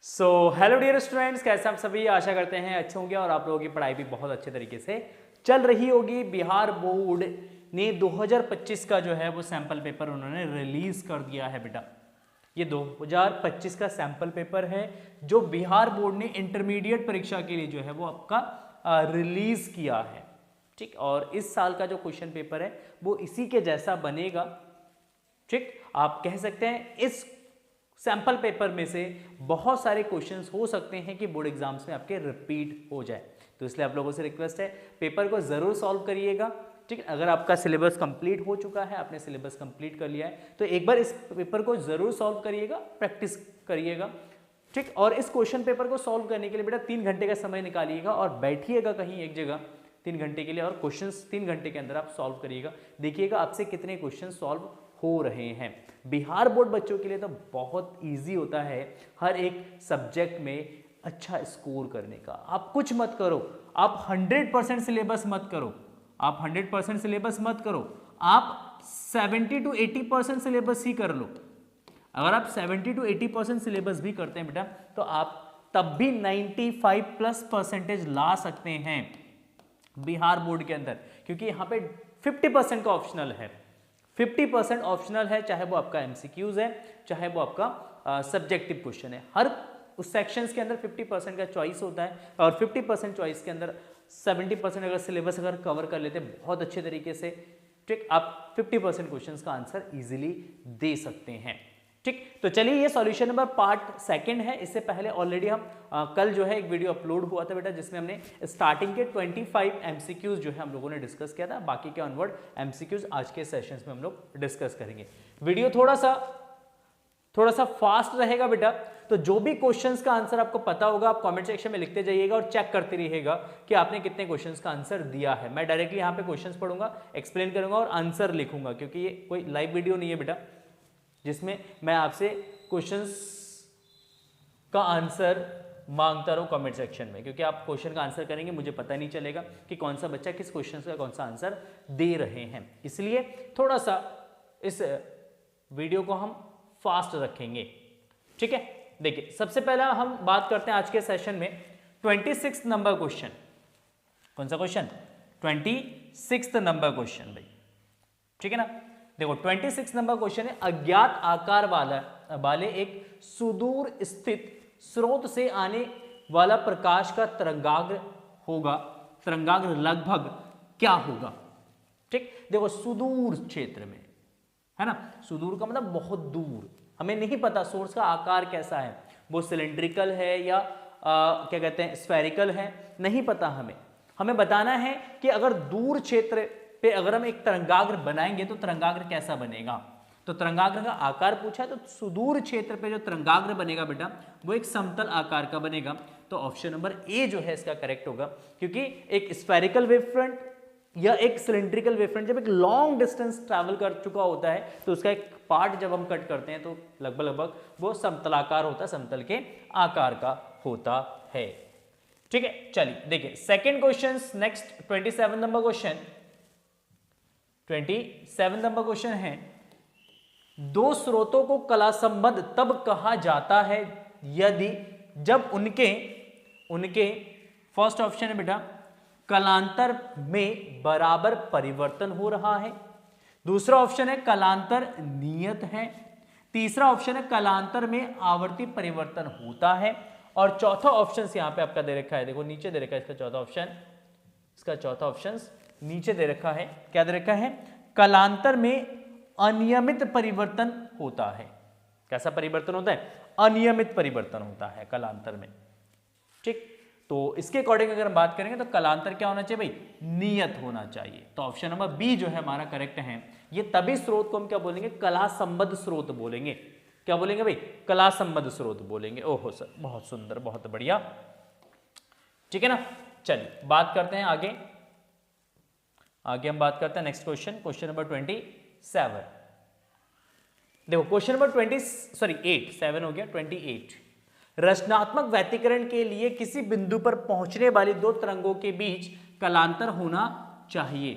Hello dear students, कैसे आप सभी। आशा करते हैं अच्छे होंगे और आप लोगों की पढ़ाई भी बहुत अच्छे तरीके से चल रही होगी। बिहार बोर्ड ने 2025 का जो है वो सैंपल पेपर उन्होंने रिलीज कर दिया है बेटा। ये 2025 का सैंपल पेपर है जो बिहार बोर्ड ने इंटरमीडिएट परीक्षा के लिए जो है वो आपका रिलीज किया है। ठीक, और इस साल का जो क्वेश्चन पेपर है वो इसी के जैसा बनेगा। ठीक, आप कह सकते हैं इस सैंपल पेपर में से बहुत सारे क्वेश्चंस हो सकते हैं कि बोर्ड एग्जाम्स में आपके रिपीट हो जाए, तो इसलिए आप लोगों से रिक्वेस्ट है पेपर को जरूर सॉल्व करिएगा। ठीक है, अगर आपका सिलेबस कंप्लीट हो चुका है, आपने सिलेबस कंप्लीट कर लिया है, तो एक बार इस पेपर को जरूर सॉल्व करिएगा, प्रैक्टिस करिएगा। ठीक, और इस क्वेश्चन पेपर को सॉल्व करने के लिए बेटा 3 घंटे का समय निकालिएगा और बैठिएगा कहीं एक जगह 3 घंटे के लिए, और क्वेश्चंस 3 घंटे के अंदर आप सॉल्व करिएगा। देखिएगा आपसे कितने क्वेश्चन सॉल्व हो रहे हैं। बिहार बोर्ड बच्चों के लिए तो बहुत इजी होता है हर एक सब्जेक्ट में अच्छा स्कोर करने का। आप कुछ मत करो, आप 100% सिलेबस मत करो, आप 100% सिलेबस मत करो, आप 70 to 80% सिलेबस ही कर लो। अगर आप 70 to 80% सिलेबस भी करते हैं बेटा तो आप तब भी 95+ % ला सकते हैं बिहार बोर्ड के अंदर, क्योंकि यहाँ पे 50% का ऑप्शनल है। 50% ऑप्शनल है, चाहे वो आपका एमसीक्यूज है, चाहे वो आपका सब्जेक्टिव क्वेश्चन है। हर उस सेक्शंस के अंदर 50% का चॉइस होता है, और 50% चॉइस के अंदर 70% अगर सिलेबस अगर कवर कर लेते हैं बहुत अच्छे तरीके से, ठीक, आप 50% क्वेश्चंस का आंसर इजीली दे सकते हैं। ठीक, तो चलिए ये सॉल्यूशन नंबर पार्ट सेकंड है। इससे पहले ऑलरेडी हम कल जो है एक वीडियो अपलोड हुआ था बेटा, जिसमें हमने स्टार्टिंग के 25 एमसीक्यूज जो है हम लोगों ने डिस्कस किया था। बाकी के ऑनवर्ड एमसीक्यूज आज के सेशंस में हम लोग डिस्कस करेंगे। वीडियो थोड़ा सा फास्ट रहेगा बेटा, तो जो भी क्वेश्चंस का आंसर आपको पता होगा आप कमेंट सेक्शन में लिखते जाइएगा और चेक करते रहिएगा कि आपने कितने क्वेश्चंस का आंसर दिया है। मैं डायरेक्टली यहाँ पे क्वेश्चंस पढ़ूंगा, एक्सप्लेन करूंगा और आंसर लिखूंगा, क्योंकि ये कोई लाइव वीडियो नहीं है बेटा जिसमें मैं आपसे क्वेश्चंस का आंसर मांगता रहूं कमेंट सेक्शन में, क्योंकि आप क्वेश्चन का आंसर करेंगे मुझे पता नहीं चलेगा कि कौन सा बच्चा किस क्वेश्चन का कौन सा आंसर दे रहे हैं। इसलिए थोड़ा सा इस वीडियो को हम फास्ट रखेंगे। ठीक है, देखिए सबसे पहला हम बात करते हैं आज के सेशन में 26 नंबर क्वेश्चन। कौन सा क्वेश्चन? 26 नंबर क्वेश्चन भाई। ठीक है ना, देखो 26 नंबर क्वेश्चन है, अज्ञात आकार वाले एक सुदूर स्थित स्रोत से आने वाला प्रकाश का तरंगाग्र होगा, तरंगाग्र लगभग क्या होगा? ठीक, देखो सुदूर क्षेत्र में है ना, सुदूर का मतलब बहुत दूर, हमें नहीं पता सोर्स का आकार कैसा है, वो सिलेंड्रिकल है या क्या कहते हैं स्फेरिकल है, नहीं पता हमें बताना है कि अगर दूर क्षेत्र पे अगर हम एक तरंगाग्र बनाएंगे तो तरंगाग्र कैसा बनेगा। तो तरंगाग्र का आकार पूछा है, तो सुदूर क्षेत्र पे जो तरंगाग्र बनेगा बेटा वो एक समतल आकार का बनेगा। तो ऑप्शन नंबर ए जो है इसका करेक्ट होगा, क्योंकि एक स्फेरिकल वेव फ्रंट या एक सिलेंड्रिकल वेव फ्रंट जब एक लॉन्ग डिस्टेंस ट्रैवल कर चुका होता है तो उसका एक पार्ट जब हम कट करते हैं तो लगभग वो समतलाकार होता है, समतल के आकार का होता है। ठीक है, चलिए देखिए second question next 27 number question. 27 number question है, दो स्रोतों को कला संबंध तब कहा जाता है यदि जब उनके फर्स्ट ऑप्शन है बेटा कलांतर में बराबर परिवर्तन हो रहा है, दूसरा ऑप्शन है कलांतर नियत है, तीसरा ऑप्शन है कलांतर में आवर्ती परिवर्तन होता है, और चौथा ऑप्शन यहां पे आपका दे रखा है, देखो नीचे दे रखा है इसका चौथा ऑप्शन नीचे दे रखा है। क्या दे रखा है? कलांतर में अनियमित परिवर्तन होता है। कैसा परिवर्तन होता है? अनियमित परिवर्तन होता है कलांतर में। ठीक, तो इसके अकॉर्डिंग अगर हम बात करेंगे तो कलांतर क्या होना चाहिए भाई? नियत होना चाहिए। तो ऑप्शन नंबर बी जो है हमारा करेक्ट है। ये तभी स्रोत को हम क्या बोलेंगे? कला संबद्ध स्रोत बोलेंगे। क्या बोलेंगे भाई? कला संबद्ध स्रोत बोलेंगे। ओहो सर, बहुत सुंदर, बहुत बढ़िया। ठीक है ना, चलिए बात करते हैं आगे हम बात करते हैं नेक्स्ट क्वेश्चन नंबर 27। देखो क्वेश्चन नंबर 7 हो गया, 28। रचनात्मक व्यतिकरण के लिए किसी बिंदु पर पहुंचने वाली दो तरंगों के बीच कलांतर होना चाहिए।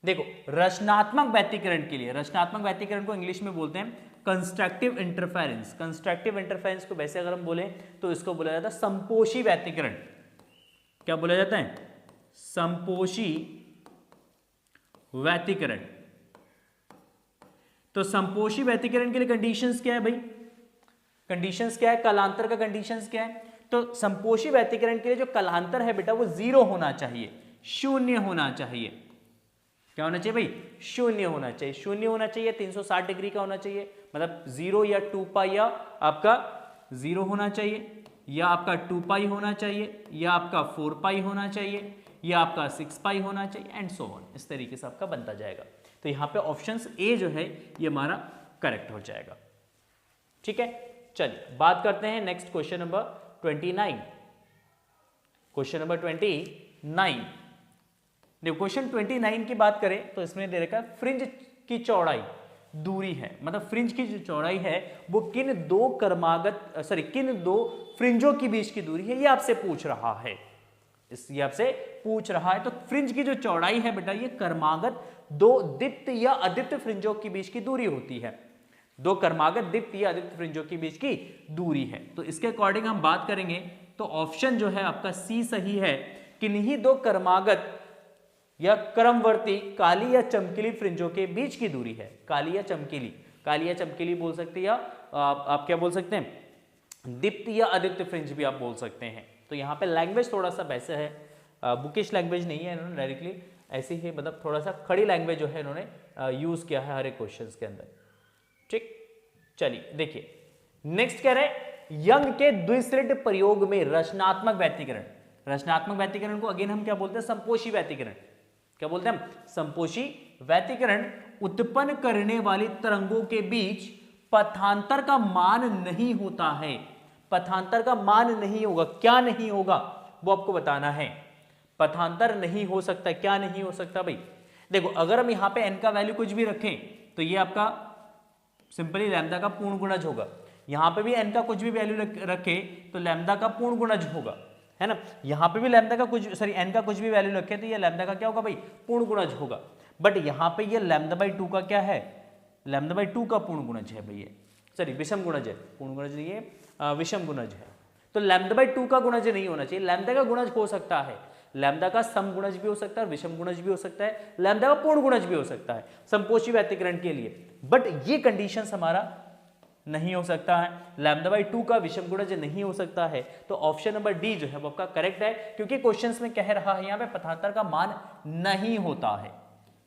देखो रचनात्मक व्यतिकरण के लिए, रचनात्मक व्यतिकरण को इंग्लिश में बोलते हैं कंस्ट्रक्टिव इंटरफेरेंस। कंस्ट्रक्टिव इंटरफेरेंस को वैसे अगर हम बोले तो इसको बोला जाता है संपोषी व्यतिकरण। क्या बोला जाता है? संपोषी व्यतिकरण। तो संपोषी व्यतिकरण के लिए कंडीशंस क्या है भाई? कंडीशंस क्या है? कालांतर का कंडीशंस क्या है? तो संपोषी व्यतिकरण के लिए जो कालांतर है बेटा वो 0 होना चाहिए, शून्य होना चाहिए। क्या होना चाहिए भाई? शून्य होना चाहिए। शून्य होना चाहिए, 360 डिग्री का होना चाहिए, मतलब 0 या 2 पाई, या आपका 0 होना चाहिए, या आपका 2 पाई होना चाहिए, या आपका 4 पाई होना चाहिए, या आपका 6 पाई होना चाहिए, एंड सो ऑन। इस तरीके से आपका बनता जाएगा। तो यहाँ पे ऑप्शन ए जो है ये हमारा करेक्ट हो जाएगा। ठीक है, चलिए बात करते हैं next question number 29। Question number 29, देखो क्वेश्चन 29 की बात करें तो इसमें दे रखा है फ्रिंज की चौड़ाई दूरी है, मतलब फ्रिंज की जो चौड़ाई है वो किन दो फ्रिंजों के बीच की दूरी है, ये आपसे पूछ रहा है। ये आपसे पूछ रहा है। तो फ्रिंज की जो चौड़ाई है बेटा ये क्रमागत दो दीप्त या अदीप्त फ्रिंजों के बीच की दूरी होती है। दो क्रमागत दीप्त या अदीप्त फ्रिंजों के बीच की दूरी है। तो इसके अकॉर्डिंग हम बात करेंगे तो ऑप्शन जो है आपका सी सही है। किन्हीं दो क्रमागत या क्रमवर्ती काली या चमकीली फ्रिंजों के बीच की दूरी है। काली या चमकीली बोल सकते हैं, या आप क्या बोल सकते हैं, दीप्त या अदीप्त फ्रिंज भी आप बोल सकते हैं। तो यहाँ पे लैंग्वेज थोड़ा सा वैसे है, बुकिश लैंग्वेज नहीं है, इन्होंने डायरेक्टली ऐसी ही मतलब थोड़ा सा खड़ी लैंग्वेज जो है इन्होंने यूज किया है हर एक क्वेश्चन के अंदर। ठीक, चलिए देखिए नेक्स्ट कह रहे हैं यंग के द्विसृट प्रयोग में रचनात्मक व्यतिकरण। रचनात्मक व्यतिकरण को अगेन हम क्या बोलते हैं? संपोषी व्यतिकरण। क्या बोलते हैं हम? संपोषी व्यतिकरण उत्पन्न करने वाली तरंगों के बीच पथांतर का मान नहीं होता है। पथांतर का मान नहीं होगा। क्या नहीं होगा वो आपको बताना है। पथांतर नहीं हो सकता। क्या नहीं हो सकता भाई? देखो अगर हम यहां पे n का वैल्यू कुछ भी रखें तो ये आपका सिंपली लैम्डा का पूर्ण गुणज होगा। यहां पे भी n का कुछ भी वैल्यू रखे तो लैम्डा का पूर्ण गुणज होगा, है ना। यहां पे भी लैम्डा का कुछ n का कुछ भी वैल्यू रखे तो ये लैम्डा का क्या होगा भाई? पूर्ण गुणज होगा। बट यहां पे ये लैम्डा बाई 2 का क्या है? लैम्डा बाई 2 का पूर्ण गुणज है भाई, सॉरी विषम गुणज है, पूर्ण गुणज नहीं है, विषम गुणज है। तो लैम्डा बाई 2 का गुणज नहीं होना चाहिए। लैम्डा का गुणज हो सकता है, लैम्डा का सम गुणज भी हो सकता है, विषम गुणज भी हो सकता है, लैम्डा का पूर्ण गुणज भी हो सकता है संपोषी व्यतिकरण के लिए। बट ये कंडीशंस हमारा नहीं हो सकता है। लैम्डा बाई 2 का विषम गुणज नहीं हो सकता है। तो ऑप्शन नंबर डी जो है वो आपका करेक्ट है, क्योंकि क्वेश्चंस में कह रहा है यहाँ पे पथांतर का मान नहीं होता है।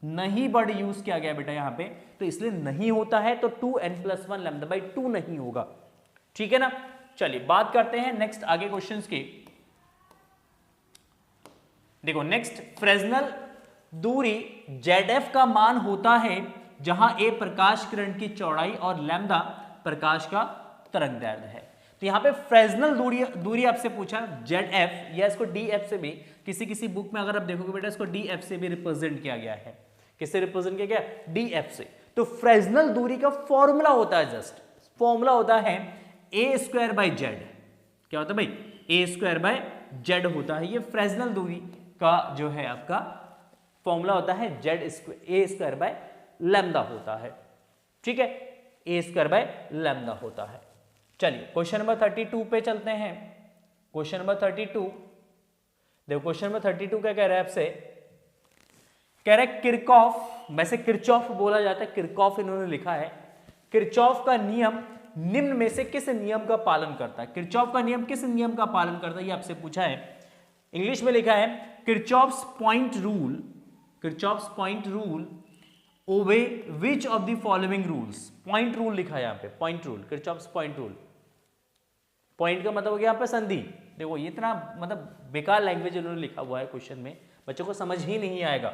नहीं वर्ड यूज किया गया बेटा यहाँ पे, तो इसलिए नहीं होता है। तो 2n+1 लैम्डा बाई 2 नहीं होगा। ठीक है ना। चलिए बात करते हैं नेक्स्ट आगे क्वेश्चंस की। देखो नेक्स्ट फ्रेस्नेल दूरी ZF का मान होता है जहां a प्रकाश किरण की चौड़ाई और लैम्डा प्रकाश का तरंगदैर्ध्य है। तो यहां पे फ्रेस्नेल दूरी आपसे पूछा ZF, या इसको DF से भी किसी बुक में अगर आप देखोगे बेटा इसको DF से भी रिप्रेजेंट किया गया है। किससे रिप्रेजेंट किया गया? DF से। तो फ्रेस्नेल दूरी का फॉर्मूला होता है, जस्ट फॉर्मूला होता है a²/z। क्या होता है भाई? a²/z होता है। ये फ्रेस्नेल दूरी का जो है आपका फॉर्मूला होता है a²/λ होता है। ठीक है, a²/λ होता है। चलिए क्वेश्चन नंबर 32 पे चलते हैं। क्वेश्चन नंबर 32, देखो क्वेश्चन नंबर 32 क्या कह रहा है आपसे? कह रहा है किरचॉफ, वैसे किरचॉफ बोला जाता है, किरचॉफ इन्होंने लिखा है। किरचॉफ का नियम निम्न में से किस नियम का पालन करता है? किरचॉफ का नियम किस नियम का पालन करता है ये आपसे पूछा है। इंग्लिश में लिखा है Kirchhoff's point rule, Kirchhoff's point rule obey which of the following rules. Point rule लिखा है यहाँ पे, point rule, Kirchhoff's point rule. Point का मतलब हो गया यहाँ पे संधि। देखो ये इतना मतलब बेकार लैंग्वेज इन्होंने लिखा हुआ है क्वेश्चन में, बच्चों को समझ ही नहीं आएगा,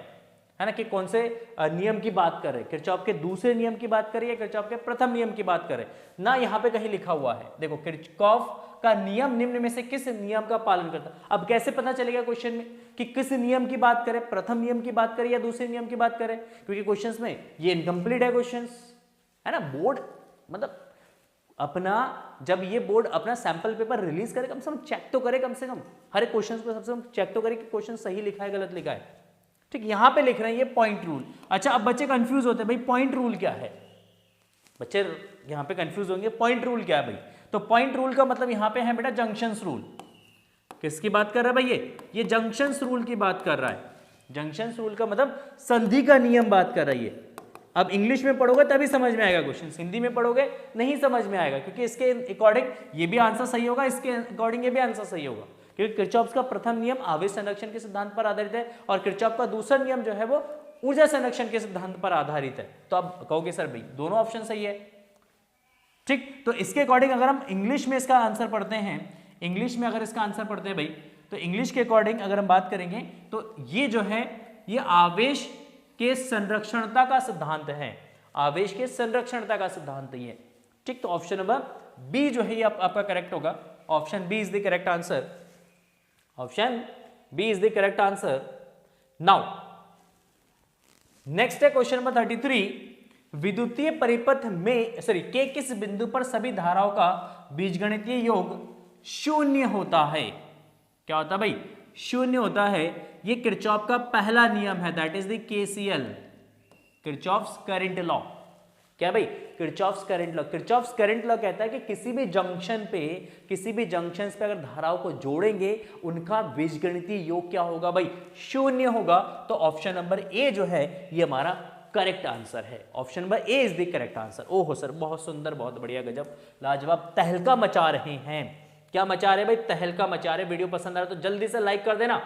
है ना, कि कौन से नियम की बात कर रहे हैं, किरचॉफ के दूसरे नियम की बात करें या किरचॉफ के प्रथम नियम की बात करें ना। यहाँ पे कहीं लिखा हुआ है, देखो किरचॉफ का नियम निम्न में से किस नियम का पालन करता है। अब कैसे पता चलेगा क्वेश्चन में कि किस नियम की बात करें, प्रथम नियम की बात करें या दूसरे नियम की बात करें, क्योंकि क्वेश्चंस में ये इनकम्प्लीट है क्वेश्चंस, है ना। बोर्ड मतलब अपना, जब ये बोर्ड अपना सैंपल पेपर रिलीज करे कम से कम चेक तो करे, कम से कम हर एक क्वेश्चन को सबसे कम चेक तो करे कि क्वेश्चन सही लिखा है गलत लिखा है। ठीक, यहां पे लिख रहे हैं ये पॉइंट रूल। अच्छा अब बच्चे कंफ्यूज होते हैं भाई पॉइंट रूल क्या है। बच्चे यहाँ पे कंफ्यूज होंगे, पॉइंट रूल क्या है भाई? तो पॉइंट रूल का मतलब यहाँ पे है बेटा जंक्शंस रूल। किसकी बात कर रहा है भाई? ये जंक्शंस रूल की बात कर रहा है। जंक्शंस रूल का मतलब संधि का नियम बात कर रही है। अब इंग्लिश में पढ़ोगे तभी समझ में आएगा क्वेश्चन, हिंदी में पढ़ोगे नहीं समझ में आएगा, क्योंकि इसके अकॉर्डिंग ये भी आंसर सही होगा, इसके अकॉर्डिंग ये भी आंसर सही होगा, क्योंकि किरचॉफ का प्रथम नियम आवेश संरक्षण के सिद्धांत पर आधारित है और किरचॉफ का दूसरा नियम जो है वो ऊर्जा संरक्षण के सिद्धांत पर आधारित है। तो अब कहोगे सर भाई दोनों ऑप्शन सही है, ठीक। तो इसके अकॉर्डिंग अगर हम इंग्लिश में इसका आंसर पढ़ते हैं, इंग्लिश में अगर इसका आंसर पढ़ते हैं भाई, तो इंग्लिश के अकॉर्डिंग अगर हम बात करेंगे तो ये जो है ये आवेश के संरक्षणता का सिद्धांत है, आवेश के संरक्षणता का सिद्धांत ही है, ठीक। तो ऑप्शन नंबर बी जो है ये आपका करेक्ट होगा। Option B is the correct answer. Option B is the correct answer. Now next है क्वेश्चन नंबर 33। विद्युतीय परिपथ में के किस बिंदु पर सभी धाराओं का बीजगणितीय योग शून्य होता है? क्या होता है भाई? शून्य होता है। ये किरचॉफ का पहला नियम है, that is the KCL, Kirchhoff's current law. क्या भाई? Kirchhoff's current law. Kirchhoff's current law कहता है कि किसी भी जंक्शन पे अगर धाराओं को जोड़ेंगे उनका बीजगणितीय योग क्या होगा भाई? शून्य होगा। तो ऑप्शन नंबर ए जो है ये हमारा करेक्ट आंसर है। Option number A is the correct answer. ओहो सर बहुत सुंदर, बहुत बढ़िया, गजब, लाजवाब, तहलका मचा रहे हैं। क्या मचा रहे भाई? तहलका मचा रहे। वीडियो पसंद आ रहा है तो जल्दी से लाइक कर देना,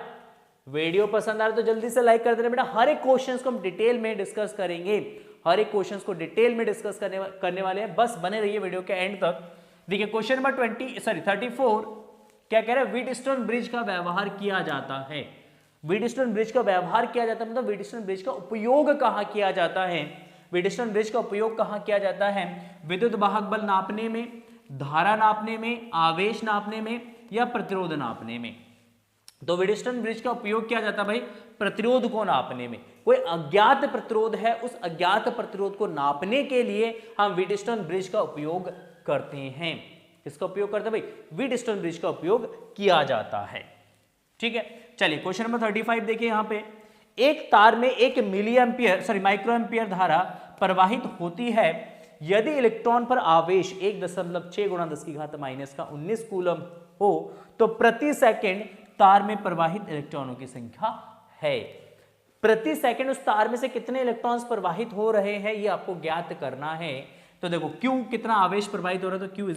वीडियो पसंद आ रहा है तो जल्दी से लाइक कर देना बेटा। हर एक क्वेश्चंस को हम डिटेल में डिस्कस करेंगे, हर एक क्वेश्चंस को डिटेल में डिस्कस करने वाले हैं, बस बने रहिए वीडियो के एंड तक। देखिए क्वेश्चन नंबर 34 क्या कह रहा है? व्हीटस्टोन ब्रिज का व्यवहार किया जाता है। व्हीटस्टोन ब्रिज का व्यवहार किया जाता है मतलब व्हीटस्टोन ब्रिज का उपयोग कहाँ किया जाता है? व्हीटस्टोन ब्रिज का उपयोग कहाँ किया जाता है? विद्युत वाहक बल नापने में, धारा नापने में, आवेश नापने में या प्रतिरोध नापने में। तो व्हीटस्टोन ब्रिज का उपयोग किया जाता है भाई प्रतिरोध को नापने में। कोई अज्ञात प्रतिरोध है, उस अज्ञात प्रतिरोध को नापने के लिए हम व्हीटस्टोन ब्रिज का उपयोग करते हैं। किसका उपयोग करते हैं भाई? व्हीटस्टोन ब्रिज का उपयोग किया जाता है, ठीक है। चलिए क्वेश्चन नंबर 35 देखिए। यहाँ पे एक तार में 1 माइक्रो एम्पियर धारा प्रवाहित होती है यदि इलेक्ट्रॉन पर आवेश 1.6 × 10⁻⁻19 कूलम हो तो प्रति सेकंड तार में प्रवाहित इलेक्ट्रॉनों की संख्या है। प्रति सेकंड उस तार में से कितने इलेक्ट्रॉन्स प्रवाहित हो रहे हैं ये आपको ज्ञात करना है। तो देखो Q कितना आवेश प्रवाहित हो रहा है, तो Q =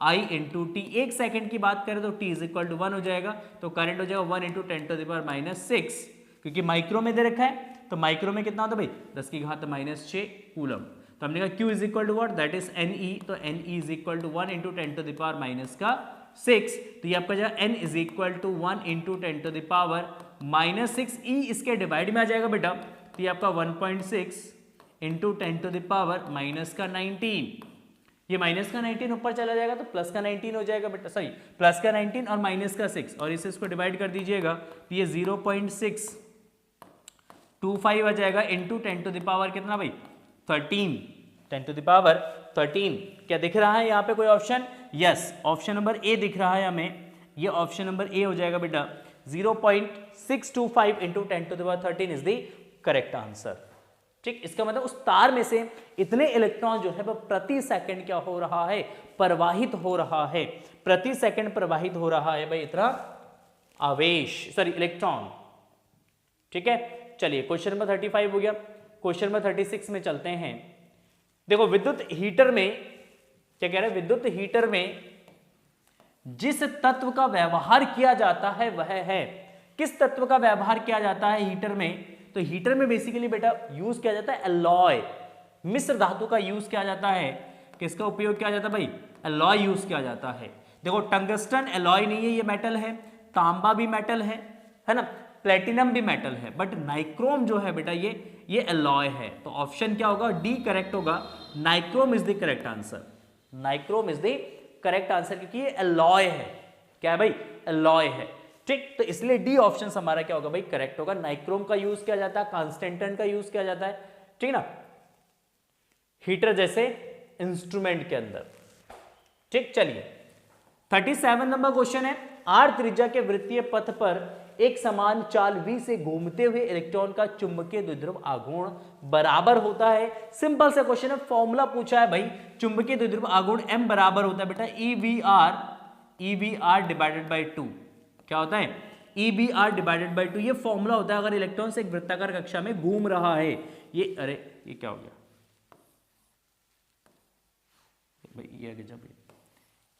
I × T। एक सेकंड की बात करें तो T = 1 हो जाएगा, तो करंट हो जाएगा 1 × 10⁻⁻6, क्योंकि माइक्रो में दे रखा है, तो माइक्रो में कितना होता है भाई? 10⁻⁻6 कूलम। तो हमने कहा Q = what? That is Ne, तो Ne = 1 × 10⁻⁻6, तो ये आपका जो N = 1 × 10⁻⁻6 E इसके डिवाइड में आ जाएगा बेटा, तो ये आपका 1.6 × 10⁻⁻19। ये -19 ऊपर चला जाएगा तो +19 हो जाएगा बेटा, सॉरी +19 और -6, और इसे इसको डिवाइड कर दीजिएगा तो ये 0.625 आ जाएगा इंटू 10⁻, कितना भाई? 13, 10⁻13। क्या दिख रहा है यहाँ पे कोई ऑप्शन? यस, ऑप्शन नंबर ए दिख रहा है हमें, ये ऑप्शन नंबर ए हो जाएगा बेटा। 0.625 into 10⁻13 is the correct answer, ठीक। इसका मतलब उस तार में से इतने इलेक्ट्रॉन जो है वो प्रति सेकंड क्या हो रहा है? प्रवाहित हो रहा है, प्रति सेकंड प्रवाहित हो रहा है भाई इतना आवेश, सॉरी इलेक्ट्रॉन, ठीक है। चलिए क्वेश्चन नंबर 35 हो गया। क्वेश्चन नंबर 36 में चलते हैं। देखो विद्युत हीटर में क्या कह रहे हैं? विद्युत हीटर में जिस तत्व का व्यवहार किया जाता है वह है, किस तत्व का व्यवहार किया जाता है हीटर में? तो हीटर में बेसिकली बेटा यूज किया जाता है एलॉय, मिश्र धातु का यूज किया जाता है। किसका उपयोग किया जाता है भाई? एलॉय यूज किया जाता है। देखो टंगस्टन एलॉय नहीं है, ये मेटल है, तांबा भी मेटल है ना, प्लेटिनम भी मेटल है, बट नाइक्रोम जो है बेटा ये एलॉय है। तो ऑप्शन क्या होगा? डी करेक्ट होगा। Nichrome is the correct answer, nichrome is the correct answer, क्योंकि ये एलॉय है। क्या है भाई? एलॉय है, ठीक। तो इसलिए डी ऑप्शन हमारा क्या होगा भाई? करेक्ट होगा। नाइक्रोम का यूज किया जाता है, कांस्टेंटन का यूज किया जाता है, ठीक ना, हीटर जैसे इंस्ट्रूमेंट के अंदर, ठीक। चलिए 37 नंबर क्वेश्चन है। आर त्रिज्या के वृत्तीय पथ पर एक समान चाल v से घूमते हुए इलेक्ट्रॉन का चुंबकीय द्विध्रुव आघूर्ण बराबर होता है। सिंपल सा क्वेश्चन है, फॉर्मूला पूछा है भाई, चुंबकीय द्विध्रुव आघूर्ण m बराबर होता है बेटा EVR डिवाइडेड बाई 2। क्या होता है? EVR divided by 2। ये फॉर्मूला होता है अगर इलेक्ट्रॉन से एक वृत्ताकार कक्षा में घूम रहा है। ये अरे ये क्या हो गया भाई, ये आगे जा भाई।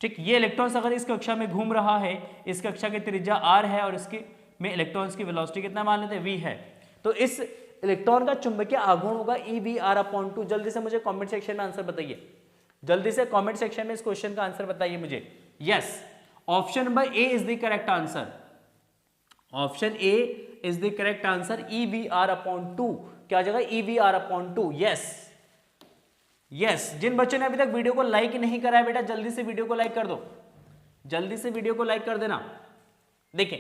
ठीक, ये इलेक्ट्रॉन्स अगर इस कक्षा में घूम रहा है, इस कक्षा की त्रिज्या r है और इसके में इलेक्ट्रॉन्स की वेलोसिटी कितना मान लेते हैं, v है, तो इस इलेक्ट्रॉन का चुंबकीय आघूर्ण होगा EVR/2। जल्दी से मुझे कमेंट सेक्शन में आंसर बताइए, जल्दी से कमेंट सेक्शन में इस क्वेश्चन का आंसर बताइए मुझे। Yes, option number A is the correct answer. Option A is the correct answer, EVR/2। क्या जगह EVR/2। यस यस, जिन बच्चों ने अभी तक वीडियो को लाइक नहीं करा है बेटा, जल्दी से वीडियो को लाइक कर दो, जल्दी से वीडियो को लाइक कर देना। देखें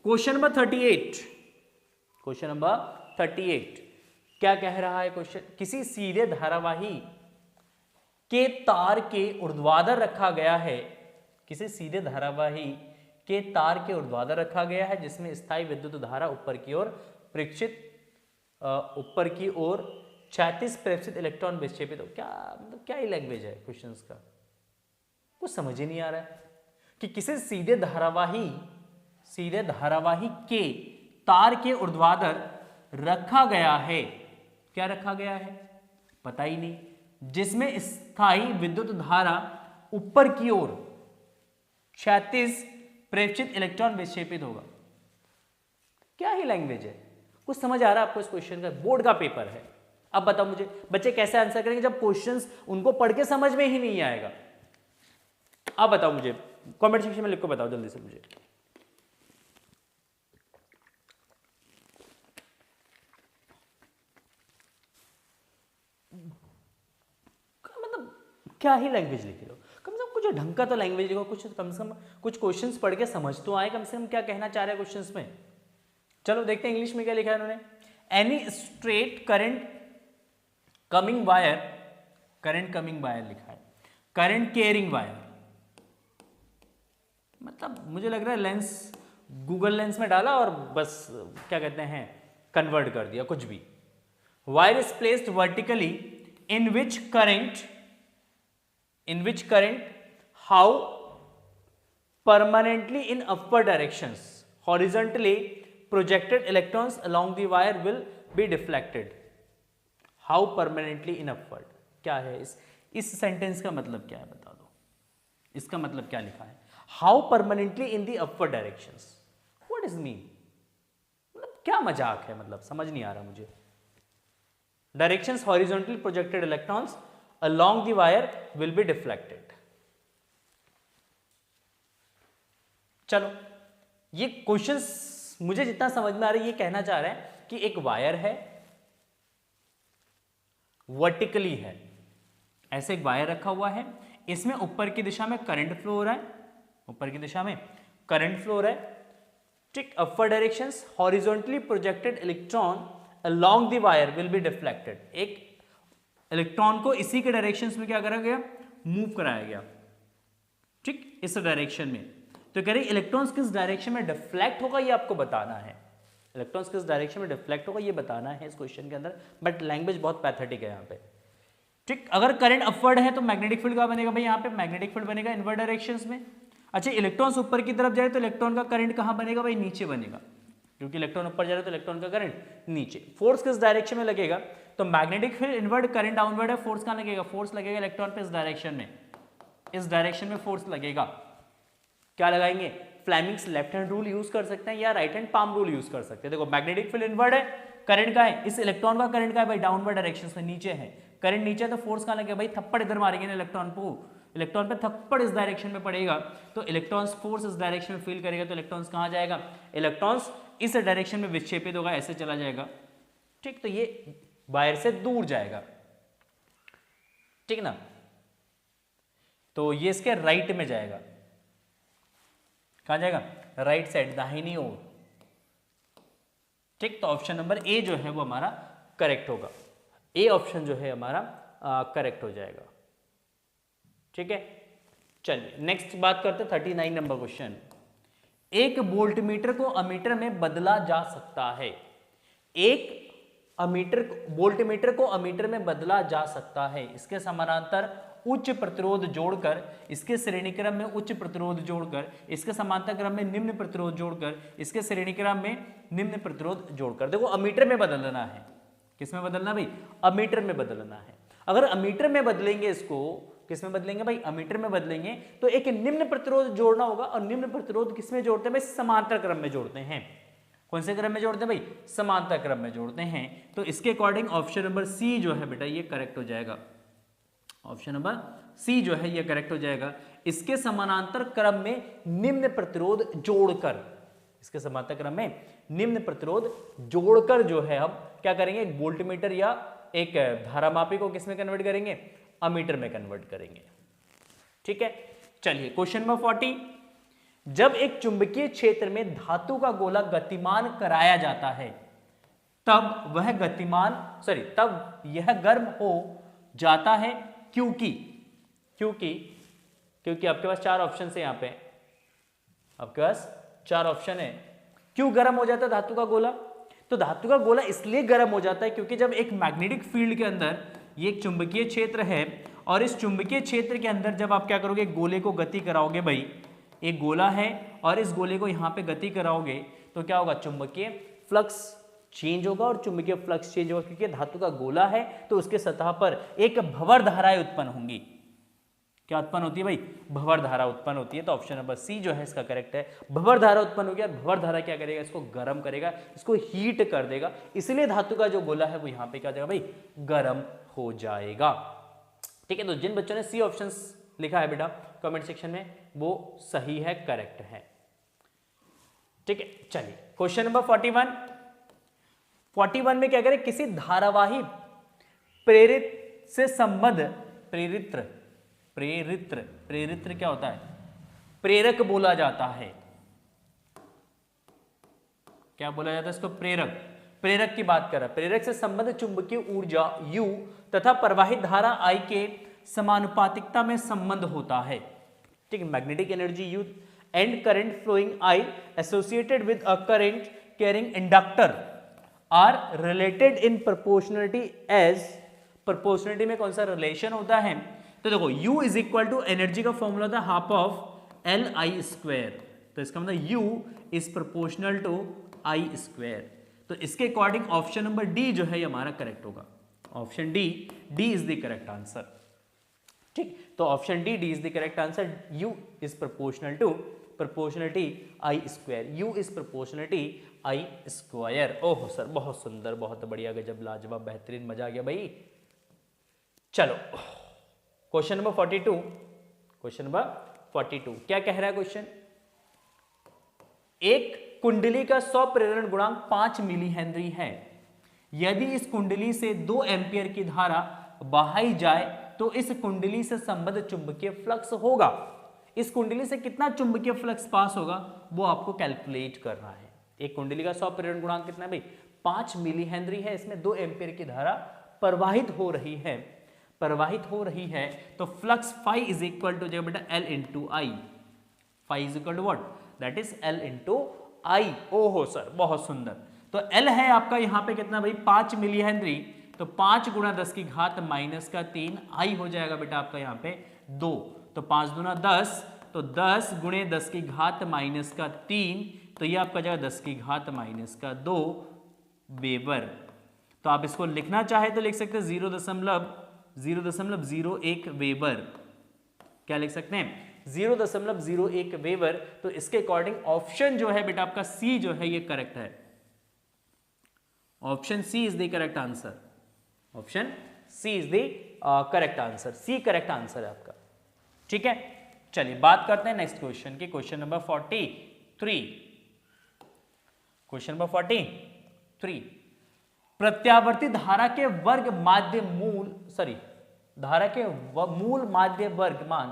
क्वेश्चन नंबर 38, क्वेश्चन नंबर 38 क्या कह रहा है क्वेश्चन? किसी सीधे धारावाही के तार के ऊर्ध्वाधर रखा गया है, किसी सीधे धारावाही के तार के ऊर्ध्वाधर रखा गया है जिसमें स्थायी विद्युत धारा ऊपर की ओर प्रेक्षित, ऊपर की ओर 36 प्रेक्षित इलेक्ट्रॉन विक्षेपित हो। क्या मतलब, क्या ही लैंग्वेज है क्वेश्चंस का, कुछ समझ ही नहीं आ रहा है कि किसी सीधे धारावाही के तार के ऊर्ध्वाधर रखा गया है, क्या रखा गया है पता ही नहीं, जिसमें स्थायी विद्युत धारा ऊपर की ओर 36 प्रेक्षित इलेक्ट्रॉन विक्षेपित होगा। क्या ही लैंग्वेज है, कुछ समझ आ रहा है आपको इस क्वेश्चन का? बोर्ड का पेपर है। अब बताओ मुझे बच्चे कैसे आंसर करेंगे जब क्वेश्चंस उनको पढ़ के समझ में ही नहीं आएगा? अब बताओ मुझे, कमेंट सेक्शन में लिख के बताओ जल्दी से मुझे। मतलब क्या ही लैंग्वेज लिख लो, कम से कम कुछ ढंग का तो लैंग्वेज लिखो, कुछ कम से कम कुछ क्वेश्चंस पढ़ के समझ तो आए कम से कम क्या कहना चाह रहे हैं क्वेश्चंस में। चलो देखते हैं इंग्लिश में क्या लिखा है उन्होंने। Any straight current coming wire, current coming wire लिखा है, करंट कैरिंग वायर, मतलब मुझे लग रहा है लेंस, गूगल लेंस में डाला और बस क्या कहते हैं कन्वर्ट कर दिया कुछ भी। Wire is placed vertically in which current how permanently in upward directions horizontally projected electrons along the wire will be deflected. How permanently in upward क्या है? इस सेंटेंस का मतलब क्या है बता दो, इसका मतलब क्या लिखा है? How permanently in the upward directions, what is mean? मतलब क्या मजाक है, मतलब समझ नहीं आ रहा मुझे। Directions horizontally projected electrons along the wire will be deflected. चलो ये क्वेश्चंस मुझे जितना समझ में आ रहा है, ये कहना चाह रहा है कि एक वायर है, वर्टिकली है, ऐसे एक वायर रखा हुआ है, इसमें ऊपर की दिशा में करंट फ्लो हो रहा है, ऊपर की दिशा में करंट फ्लो हो रहा है, ठीक। Upward directions horizontally projected electron along the wire will be deflected. एक इलेक्ट्रॉन को इसी के डायरेक्शंस में क्या करा गया, मूव कराया गया, ठीक, इस डायरेक्शन में। तो कह रहे इलेक्ट्रॉन्स किस डायरेक्शन में डिफ्लेक्ट होगा ये आपको बताना है, इलेक्ट्रॉन्स किस डायरेक्शन में डिफ्लेक्ट होगा ये बताना है इस क्वेश्चन के अंदर, बट लैंग्वेज बहुत पैथेटिक है यहाँ पे, ठीक। अगर करंट अपवर्ड है तो मैग्नेटिक फील्ड क्या बनेगा भाई, यहाँ पे मैग्नेटिक फील्ड बनेगा इनवर्ड डायरेक्शंस में। अच्छा, इलेक्ट्रॉन्स ऊपर की तरफ जाए तो इलेक्ट्रॉन का करंट कहाँ बनेगा भाई, नीचे बनेगा, क्योंकि इलेक्ट्रॉन ऊपर जा रहा है तो इलेक्ट्रॉन का करंट नीचे। फोर्स किस डायरेक्शन में लगेगा, तो magnetic field inward, current downward है, फोर्स कहाँ लगेगा, फोर्स लगेगा इलेक्ट्रॉन पे इस डायरेक्शन में, इस डायरेक्शन में फोर्स लगेगा। क्या लगाएंगे, Fleming's left hand rule use कर सकते हैं या right hand palm rule use कर सकते हैं। देखो मैग्नेटिक फील्ड इनवर्ड है, करंट का है, इस इलेक्ट्रॉन का करंट का है भाई डाउनवर्ड डायरेक्शन में, नीचे है, करंट नीचे है तो फोर्स कहाँ लगेगा भाई, थप्पड़ इधर मारेंगे ना इलेक्ट्रॉन को, इलेक्ट्रॉन पे थप्पड़ इस डायरेक्शन में पड़ेगा तो इलेक्ट्रॉन्स फोर्स इस डायरेक्शन में फील करेगा तो इलेक्ट्रॉन्स कहाँ जाएगा, इलेक्ट्रॉन्स इस डायरेक्शन में विक्षेपित होगा, ऐसे चला जाएगा, ठीक। तो ये वायर से दूर जाएगा, ठीक ना, तो ये इसके राइट में जाएगा, कहाँ जाएगा, राइट साइड, दाहिनी ओर, ठीक। तो ऑप्शन नंबर ए जो है वो हमारा करेक्ट होगा, ए ऑप्शन जो है हमारा करेक्ट हो जाएगा, ठीक है। चलिए नेक्स्ट बात करते हैं 39 नंबर क्वेश्चन। एक वोल्टमीटर को अमीटर में बदला जा सकता है। एक वोल्टमीटर को अमीटर में बदला जा सकता है। इसके समानांतर उच्च प्रतिरोध जोड़कर, इसके श्रेणीक्रम में उच्च प्रतिरोध जोड़कर, इसके समांतर क्रम में निम्न प्रतिरोध जोड़कर, इसके श्रेणीक्रम में निम्न प्रतिरोध जोड़कर। देखो अमीटर में बदलना है। किस में बदलना भाई? अमीटर में बदलना है। अगर अमीटर में बदलेंगे, इसको किस में बदलेंगे भाई? अमीटर में बदलेंगे, तो एक निम्न प्रतिरोध जोड़ना होगा। और निम्न प्रतिरोध किस में जोड़ते हैं भाई? समांतर क्रम में जोड़ते हैं। कौन से क्रम में जोड़ते हैं भाई? समांतर क्रम में जोड़ते हैं। तो इसके अकॉर्डिंग ऑप्शन नंबर सी जो है बेटा ये करेक्ट हो जाएगा। ऑप्शन नंबर सी जो है ये करेक्ट हो जाएगा। इसके समानांतर क्रम में निम्न प्रतिरोध जोड़कर, इसके समांतर क्रम में निम्न प्रतिरोध जोड़कर जो है हम क्या करेंगे? एक वोल्टमीटर या एक धारामापी को किस में कन्वर्ट करेंगे? अमीटर में कन्वर्ट करेंगे। ठीक है, चलिए क्वेश्चन नंबर 40। जब एक चुंबकीय क्षेत्र में धातु का गोला गतिमान कराया जाता है, तब यह गर्म हो जाता है क्योंकि आपके पास 4 ऑप्शन है। यहां पे आपके पास 4 ऑप्शन है। क्यों गर्म हो जाता है धातु का गोला? तो धातु का गोला इसलिए गर्म हो जाता है क्योंकि जब एक मैग्नेटिक फील्ड के अंदर, ये एक चुंबकीय क्षेत्र है, और इस चुंबकीय क्षेत्र के अंदर जब आप क्या करोगे? गोले को गति कराओगे भाई, एक गोला है और इस गोले को यहां पे गति कराओगे, तो क्या होगा? चुंबकीय फ्लक्स चेंज होगा। और चुंबकीय फ्लक्स चेंज होगा क्योंकि धातु का गोला है, तो उसके सतह पर एक भंवर धाराएं उत्पन्न होंगी। क्या उत्पन्न होती है भाई? भंवर धारा उत्पन्न होती है। तो ऑप्शन नंबर सी जो है इसका करेक्ट है। भंवर धारा उत्पन्न होगी और भंवर धारा क्या करेगा? इसको गर्म करेगा, इसको हीट कर देगा। इसलिए धातु का जो गोला है वो यहां पे क्या हो जाएगा भाई? गर्म हो जाएगा। ठीक है, तो जिन बच्चों ने सी ऑप्शन लिखा है बेटा कमेंट सेक्शन में, वो सही है, करेक्ट है। ठीक है, चलिए क्वेश्चन नंबर 41 में क्या करें? किसी धारावाही प्रेरित्र से संबद्ध प्रेरित्र क्या होता है? प्रेरक बोला जाता है। क्या बोला जाता है इसको? प्रेरक की बात कर रहा है। प्रेरक से संबद्ध चुंबकीय ऊर्जा U तथा प्रवाहित धारा I के समानुपातिकता में संबंध होता है। ठीक है, magnetic energy U and current flowing I associated with a current carrying inductor are related in proportionality as. Proportionality में कौन सा रिलेशन होता है? तो देखो U is equal to energy का फॉर्मूला था हाफ ऑफ Li²। तो इसका मतलब U is proportional to I²। तो इसके अकॉर्डिंग ऑप्शन नंबर डी जो है हमारा करेक्ट होगा। Option D is the correct answer. ठीक, तो option D is the correct answer. U is proportionality I²। U is proportionality I²। ओहो सर, बहुत सुंदर, बहुत बढ़िया, गजब, लाजवाब, बेहतरीन, मजा आ गया भाई। चलो क्वेश्चन नंबर 42 क्या कह रहा है क्वेश्चन? एक कुंडली का 100 प्रेरण गुणांक 5 मिली हेनरी है। यदि इस कुंडली से 2 एम्पियर की धारा बहाई जाए तो इस कुंडली से संबद्ध चुंबकीय फ्लक्स होगा। इस कुंडली से कितना चुंबकीय फ्लक्स पास होगा वो आपको कैलकुलेट करना है। एक कुंडली का 100 प्रेरण गुणांक कितना है भाई? 5 मिली हेनरी है। इसमें 2 एम्पियर की धारा प्रवाहित हो रही है, तो flux phi is equal to बेटा L into I. Phi is equal to what? That is L into I. ओहो सर, बहुत सुंदर। तो L है आपका यहाँ पे कितना भाई? 5 मिली हेनरी। तो 5 गुणा 10 की घात -3, आई हो जाएगा बेटा आपका यहाँ पे 2। तो 5 दूना 10, तो 10 गुणे 10 की घात -3, तो ये आपका जाएगा 10 की घात -2 वेबर। तो आप इसको लिखना चाहे तो लिख सकते हैं 0.01 वेबर। क्या लिख सकते हैं? 0.01 वेबर। तो इसके अकॉर्डिंग ऑप्शन जो है बेटा आपका सी जो है ये करेक्ट है। Option C is the correct answer. Option C is the correct answer. C correct answer है आपका। ठीक है, चलिए बात करते हैं नेक्स्ट क्वेश्चन की। Question number 43। क्वेश्चन नंबर 43, प्रत्यावर्ती धारा के वर्ग माध्य मूल धारा के मूल माध्य वर्ग मान,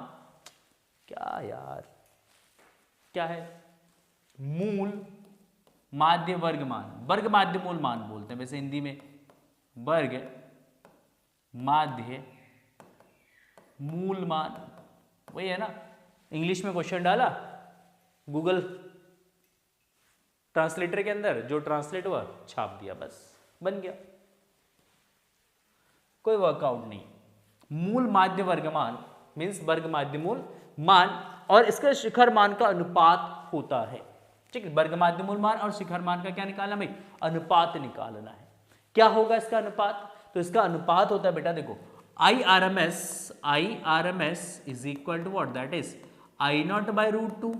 क्या यार क्या है? मूल माध्य वर्ग मान, वर्ग माध्य मूल मान बोलते हैं वैसे हिंदी में। वर्ग माध्य मूल मान वही है ना। इंग्लिश में क्वेश्चन डाला, गूगल ट्रांसलेटर के अंदर जो ट्रांसलेट हुआ छाप दिया, बस बन गया, कोई वर्कआउट नहीं। मूल माध्य वर्गमान मीन्स वर्ग माध्य मूल मान और इसका शिखर मान का अनुपात होता है। ठीक है, वर्ग माध्य मूल मान और शिखर मान का क्या निकालना भाई, अनुपात निकालना है। क्या होगा इसका अनुपात, तो इसका अनुपात होता है बेटा देखो I R M S is equal to what, that is I not by root two,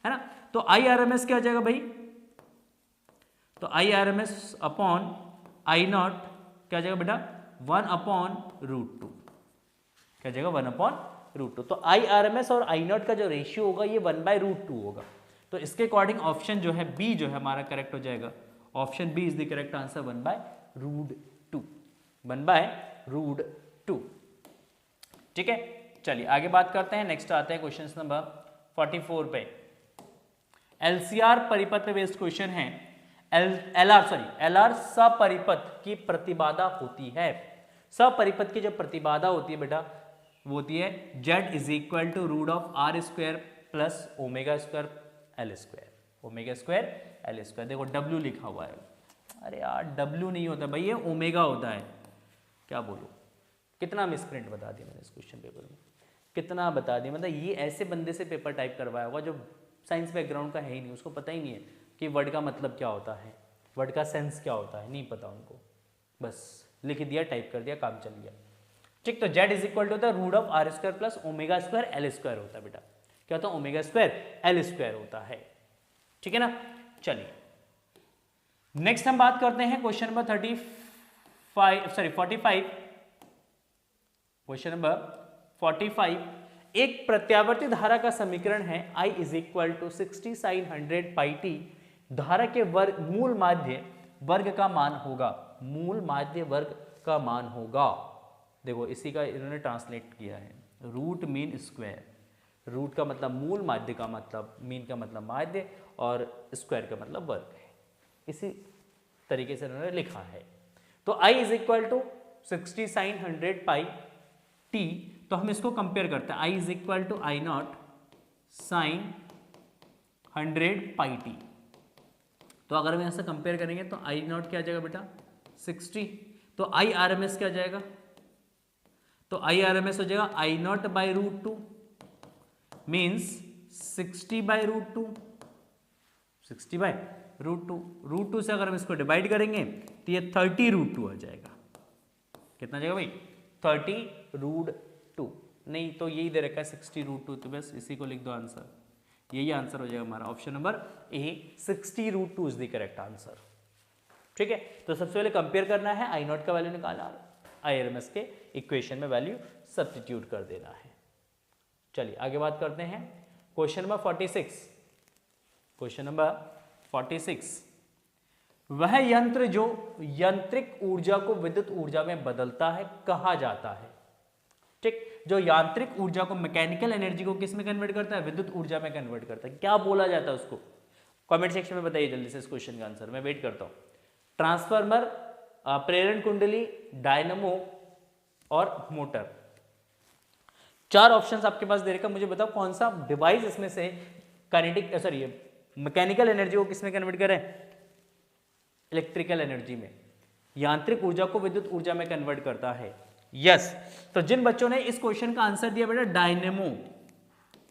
है ना। तो आई आर एम एस क्या आ जाएगा भाई, तो I R M S upon I naught क्या आ जाएगा बेटा, 1 अपॉन रूट टू, क्या जाएगा 1 अपॉन रूट टू। तो आई आर एम एस और आई नॉट का जो रेशियो होगा ये 1 बाय रूट टू होगा। तो इसके अकॉर्डिंग ऑप्शन जो है बी जो है हमारा करेक्ट हो जाएगा। Option B is the correct answer, 1 by root two, 1 by root two. ठीक है, चलिए आगे बात करते हैं। नेक्स्ट आते हैं क्वेश्चन नंबर 44 पे। एलसीआर परिपथ बेस्ड क्वेश्चन है। एलआर सपरिपथ की प्रतिबाधा होती है। सपरिपथ की जो प्रतिबाधा होती है बेटा वो होती है Z is equal to root of R square plus omega square L square, omega square L square. देखो W लिखा हुआ है, अरे यार W नहीं होता भाई, ये ओमेगा होता है। क्या बोलूं, कितना मिसप्रिंट बता दिया मैंने इस क्वेश्चन पेपर में, कितना बता दिया। मतलब ये ऐसे बंदे से पेपर टाइप करवाया होगा जो साइंस बैकग्राउंड का है ही नहीं, उसको पता ही नहीं है कि वर्ड का मतलब क्या होता है, वर्ड का सेंस क्या होता है, नहीं पता उनको, बस लिख दिया, टाइप कर दिया, काम चल गया। ठीक, तो Z is equal to the root of R square plus omega square L square होता है बेटा। क्या होता है, ओमेगा स्क्वायर एल स्क्वायर होता है। ठीक है ना, चलिए नेक्स्ट हम बात करते हैं क्वेश्चन नंबर 45। क्वेश्चन नंबर 45 एक प्रत्यावर्ती धारा का समीकरण है I is equal to 60 sin 100 pi T. धारा के वर्ग मूल माध्य वर्ग का मान होगा, मूल माध्य वर्ग का मान होगा। देखो इसी का इन्होंने ट्रांसलेट किया है, रूट मीन स्क्वायर। रूट का मतलब मूल, माध्य का मतलब, मीन का मतलब माध्य और स्क्वायर का मतलब वर्ग है। इसी तरीके से इन्होंने लिखा है। तो I is equal to 60 sin 100 pi T. तो हम इसको कंपेयर करते हैं, I is equal to I naught sine 100 pi T. तो अगर हम ऐसा कंपेयर करेंगे तो आई नॉट क्या आ जाएगा बेटा 60, तो आई आर एम एस क्या आ जाएगा, तो आई आर एम एस हो जाएगा I not by root two means 60 by root two, 60 by root two. Root two से अगर हम इसको डिवाइड करेंगे तो ये 30 रूट टू आ जाएगा। कितना आ जाएगा भाई 30 रूट टू, नहीं तो यही दे रखा है 60 रूट टू, तो बस इसी को लिख दो आंसर, यही आंसर हो जाएगा हमारा option number A, 60 root two is the correct answer. ठीक है, तो सबसे पहले कंपेयर करना है, आई नॉट का वैल्यू निकालना, आई आर एम एस के इक्वेशन में वैल्यू सब्स्टिट्यूट कर देना है। चलिए आगे बात करते हैं क्वेश्चन नंबर 46। क्वेश्चन नंबर 46 वह यंत्र जो यांत्रिक ऊर्जा को विद्युत ऊर्जा में बदलता है कहा जाता है। ठीक, जो यांत्रिक ऊर्जा को, मैकेनिकल एनर्जी को किस में कन्वर्ट करता है, विद्युत ऊर्जा में कन्वर्ट करता है, क्या बोला जाता है उसको, कमेंट सेक्शन में बताइए जल्दी से इस क्वेश्चन का आंसर, मैं वेट करता हूं। ट्रांसफार्मर, प्रेरण कुंडली, डायनमो और मोटर। 4 ऑप्शंस आपके पास दे रखा, मुझे बताओ कौन सा डिवाइस इसमें से काइनेटिक सॉरी मैकेनिकल एनर्जी को किसमें कन्वर्ट करें, इलेक्ट्रिकल एनर्जी में, यांत्रिक ऊर्जा को विद्युत ऊर्जा में कन्वर्ट करता है। यस, तो जिन बच्चों ने इस क्वेश्चन का आंसर दिया बेटा डायनेमो,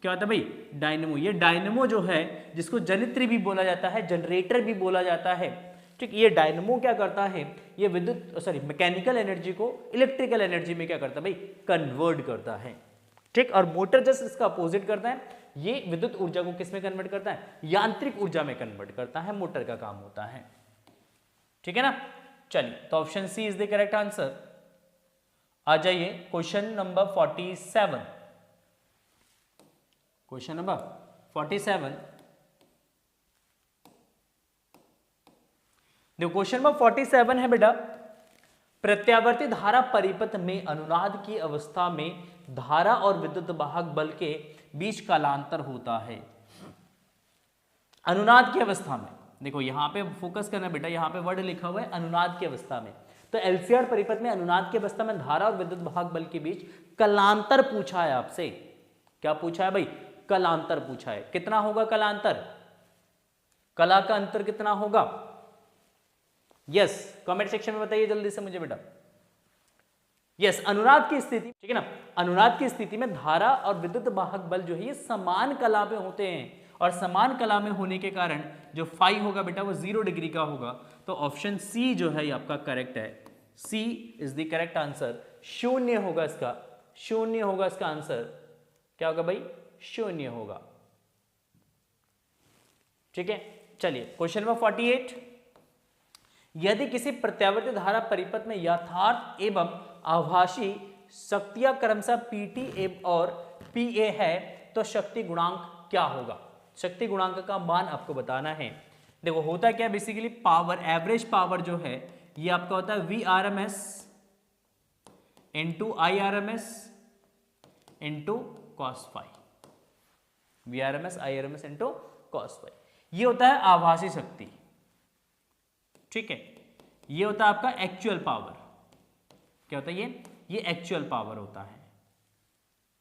क्या होता है भाई डायनेमो। ये डायनेमो जो है जिसको जनित्र भी बोला जाता है, जनरेटर भी बोला जाता है। ठीक, ये डायनेमो क्या करता है, ये विद्युत मैकेनिकल एनर्जी को इलेक्ट्रिकल एनर्जी में क्या करता है भाई, कन्वर्ट करता है। ठीक, और मोटर जस्ट इसका अपोजिट करता है, ये विद्युत ऊर्जा को किस में कन्वर्ट करता है, यांत्रिक ऊर्जा में कन्वर्ट करता है, मोटर का काम होता है। ठीक है ना, चलिए तो option C is the correct answer. आ जाइए क्वेश्चन नंबर 47। क्वेश्चन नंबर 47 देखो, क्वेश्चन नंबर 47 है बेटा, प्रत्यावर्ती धारा परिपथ में अनुनाद की अवस्था में धारा और विद्युत वाहक बल के बीच कालांतर होता है। अनुनाद की अवस्था में, देखो यहां पे फोकस करना बेटा, यहां पे वर्ड लिखा हुआ है अनुनाद की अवस्था में। तो एलसीआर परिपथ में अनुनाद की अवस्था में धारा और विद्युत वाहक बल के बीच कलांतर पूछा है आपसे। क्या पूछा है भाई, कलांतर पूछा है। कितना होगा कलांतर, कला का अंतर कितना होगा? यस, कमेंट सेक्शन में बताइए जल्दी से मुझे बेटा। यस, अनुनाद की स्थिति, ठीक है ना, अनुनाद की स्थिति में धारा और विद्युत वाहक बल जो है ये समान कला में होते हैं, और समान कला में होने के कारण जो फाई होगा बेटा वो 0 डिग्री का होगा। तो ऑप्शन सी जो है ये आपका करेक्ट है, सी इज द करेक्ट आंसर। शून्य होगा इसका, शून्य होगा इसका आंसर। क्या होगा भाई? शून्य होगा। ठीक है, चलिए क्वेश्चन नंबर 48। यदि किसी प्रत्यावर्ती धारा परिपथ में यथार्थ एवं आभासी शक्तियां क्रमशः पीटी और पीए है तो शक्ति गुणांक क्या होगा? शक्ति गुणांक का मान आपको बताना है। देखो होता क्या, बेसिकली पावर, एवरेज पावर जो है ये आपका होता है V R M S into I R M S into cos phi, V R M S I R M S into cos phi. ये होता है आभासी शक्ति, ठीक है। ये होता है आपका एक्चुअल पावर। क्या होता है ये एक्चुअल पावर होता है।